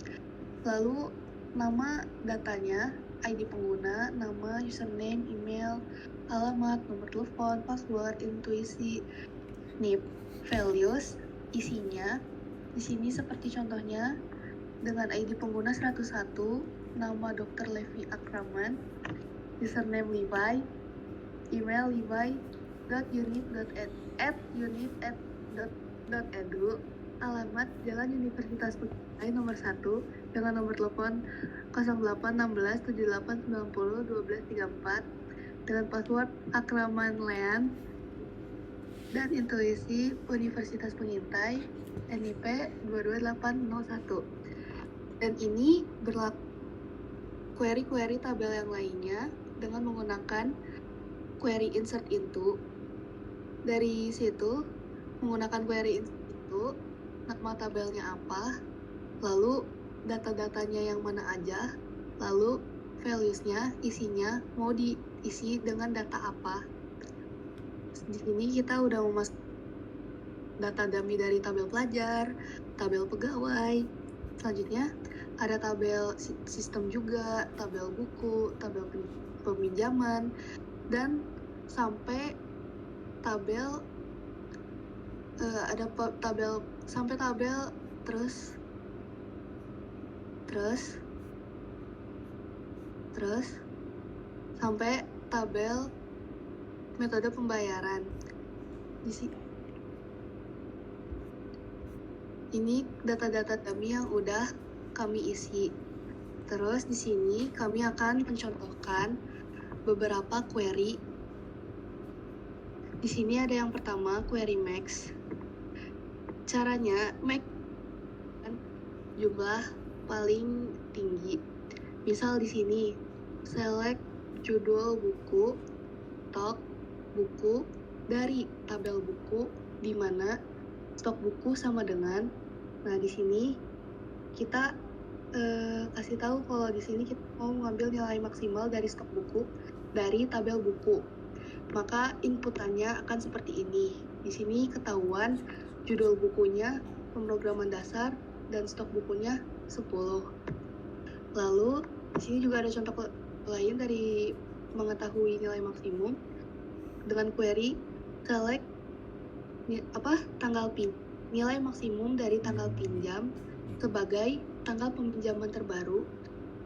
Speaker 4: lalu nama datanya, ID pengguna, nama, username, email, alamat, nomor telepon, password, intuisi, NIP, values, isinya. Di sini seperti contohnya dengan ID pengguna 101, nama Dr. Levi Akraman, username Levi, email levi.unit.edu, alamat Jalan Universitas Pegawai nomor 1 dengan nomor telepon 0816 78 90 12 34 dengan password Akraman Lean dan intuisi Universitas Pengintai NIP 22801. Dan ini berlaku query tabel yang lainnya dengan menggunakan query insert into. Dari situ menggunakan query insert into, nama tabelnya apa, lalu data-datanya yang mana aja, lalu values-nya, isinya mau diisi dengan data apa. Di sini kita udah memasuk data dummy dari tabel pelajar, tabel pegawai. Selanjutnya ada tabel sistem juga, tabel buku, tabel peminjaman, dan sampai tabel terus sampai tabel metode pembayaran. Di sini ini data-data dummy yang udah kami isi. Terus di sini kami akan mencontohkan beberapa query. Di sini ada yang pertama, query max. Caranya max jumlah paling tinggi. Misal di sini select judul buku, stok buku dari tabel buku di mana stok buku sama dengan. Nah, di sini kita kasih tahu kalau di sini kita mau mengambil nilai maksimal dari stok buku dari tabel buku. Maka inputannya akan seperti ini. Di sini ketahuan judul bukunya pemrograman dasar dan stok bukunya 10. Lalu di sini juga ada contoh lain dari mengetahui nilai maksimum dengan query select nilai maksimum dari tanggal pinjam sebagai tanggal peminjaman terbaru.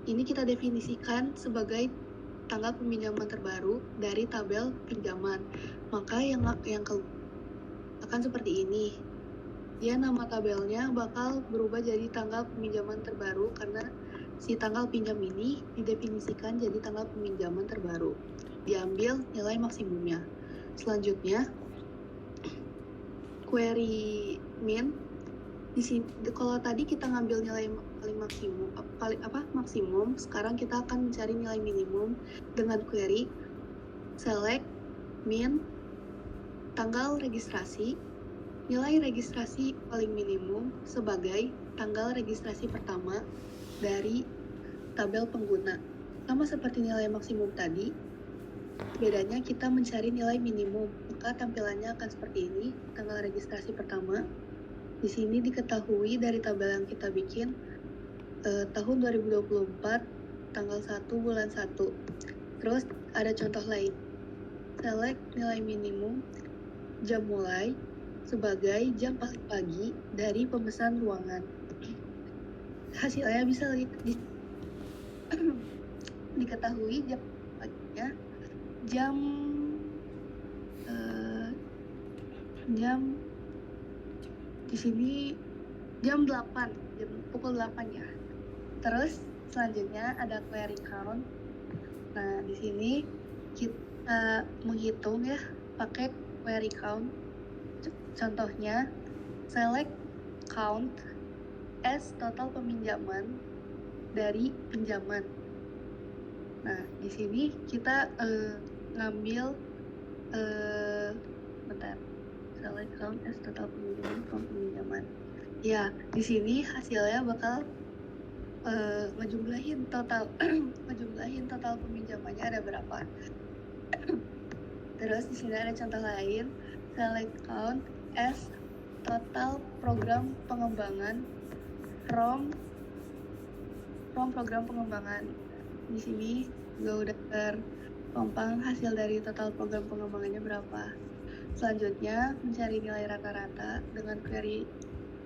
Speaker 4: Ini kita definisikan sebagai tanggal peminjaman terbaru dari tabel pinjaman. Maka yang akan seperti ini. Dia nama tabelnya bakal berubah jadi tanggal peminjaman terbaru karena si tanggal pinjam ini didefinisikan jadi tanggal peminjaman terbaru. Diambil nilai maksimumnya. Selanjutnya query min. Di sini kalau tadi kita ngambil nilai maksimum, sekarang kita akan mencari nilai minimum dengan query select min tanggal registrasi, nilai registrasi paling minimum sebagai tanggal registrasi pertama dari tabel pengguna. Sama seperti nilai maksimum tadi, bedanya kita mencari nilai minimum, maka tampilannya akan seperti ini, tanggal registrasi pertama. Di sini diketahui dari tabel yang kita bikin tahun 2024 tanggal 1 bulan 1. Terus ada contoh lain. Select nilai minimum jam mulai sebagai jam paling pagi dari pemesan ruangan. Hasilnya bisa diketahui jam paginya jam di sini jam 8, pukul 8 ya. Terus selanjutnya ada query count. Nah, di sini kita menghitung ya pakai query count. Contohnya select count as total peminjaman dari pinjaman. Nah, di sini kita ngambil select count as total peminjaman. Ya, di sini hasilnya bakal ngejumlahin total peminjamannya ada berapa. Terus di sini ada contoh lain, select count as total program pengembangan from program pengembangan. Di sini juga udah terpampang hasil dari total program pengembangannya berapa. Selanjutnya mencari nilai rata-rata dengan query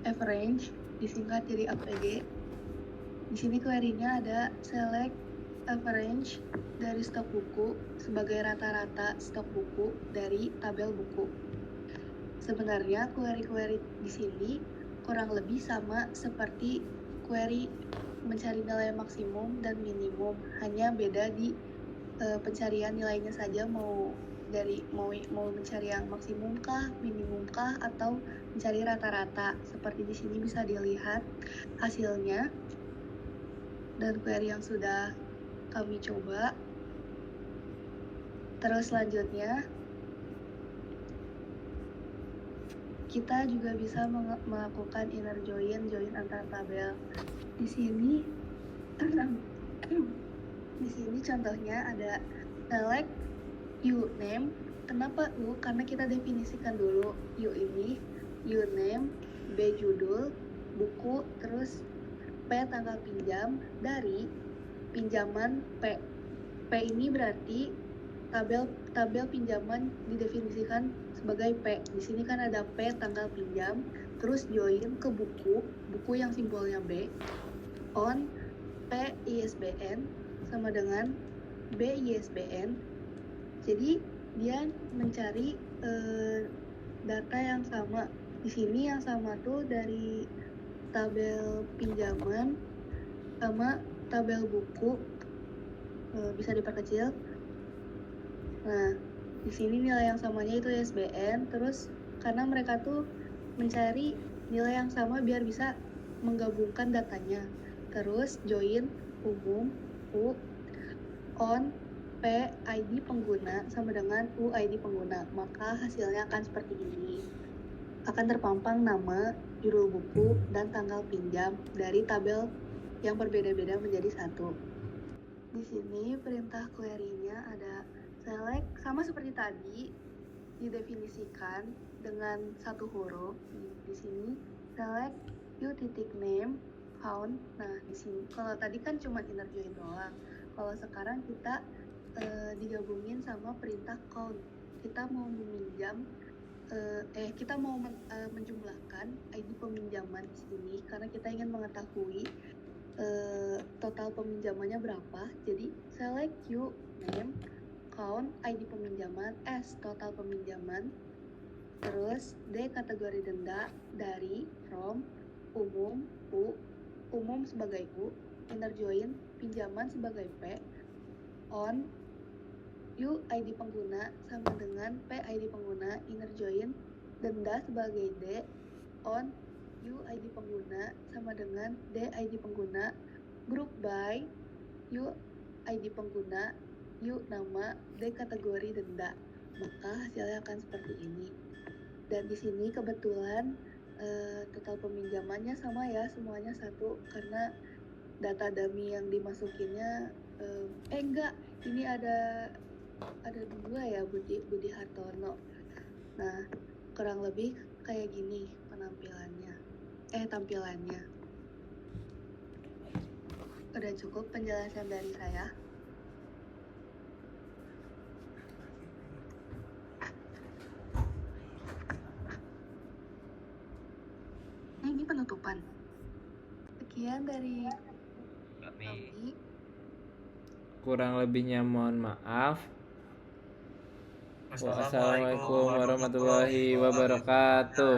Speaker 4: average, disingkat jadi APG. Di sini query-nya ada select average dari stok buku sebagai rata-rata stok buku dari tabel buku. Sebenarnya query-query di sini kurang lebih sama seperti query mencari nilai maksimum dan minimum, hanya beda di pencarian nilainya saja, mau mencari yang maksimum kah, minimum kah, atau mencari rata-rata. Seperti di sini bisa dilihat hasilnya dan query yang sudah kami coba. Terus selanjutnya kita juga bisa melakukan inner join antar tabel. Di sini contohnya ada select uname Kenapa U? Karena kita definisikan dulu U ini, U name, B judul, buku, terus P tanggal pinjam dari pinjaman P. P ini berarti tabel pinjaman didefinisikan sebagai P. Di sini kan ada P tanggal pinjam, terus join ke buku yang simbolnya B, on P ISBN sama dengan B ISBN. Jadi dia mencari data yang sama. Di sini yang sama tuh dari tabel pinjaman sama tabel buku, bisa diperkecil. Nah, di sini nilai yang samanya itu ISBN. Terus karena mereka tuh mencari nilai yang sama biar bisa menggabungkan datanya. Terus join umum U on P ID pengguna sama dengan U ID pengguna, maka hasilnya akan seperti ini. Akan terpampang nama, judul buku, dan tanggal pinjam dari tabel yang berbeda-beda menjadi satu. Di sini perintah query-nya ada select, sama seperti tadi didefinisikan dengan satu huruf. Di sini select U titik name found. Nah, di sini kalau tadi kan cuma inner join doang. Kalau sekarang kita digabungin sama perintah count. Kita mau meminjam kita mau menjumlahkan ID peminjaman di sini karena kita ingin mengetahui total peminjamannya berapa. Jadi select Q name count ID peminjaman S total peminjaman, terus D kategori denda dari from umum U, umum sebagai U, inner join pinjaman sebagai P, on U ID pengguna sama dengan P ID pengguna, inner join denda sebagai D, on U ID pengguna sama dengan D ID pengguna, group by U ID pengguna, U nama, D kategori denda. Maka hasilnya akan seperti ini. Dan di sini kebetulan total peminjamannya sama ya, semuanya satu karena data dummy yang dimasukinnya enggak, ini ada dua ya, Budi Hartono. Nah, kurang lebih kayak gini tampilannya. Udah cukup penjelasan dari saya. Ini penutupan. Sekian dari kami.
Speaker 1: Kurang lebihnya mohon maaf. Wassalamualaikum warahmatullahi wabarakatuh.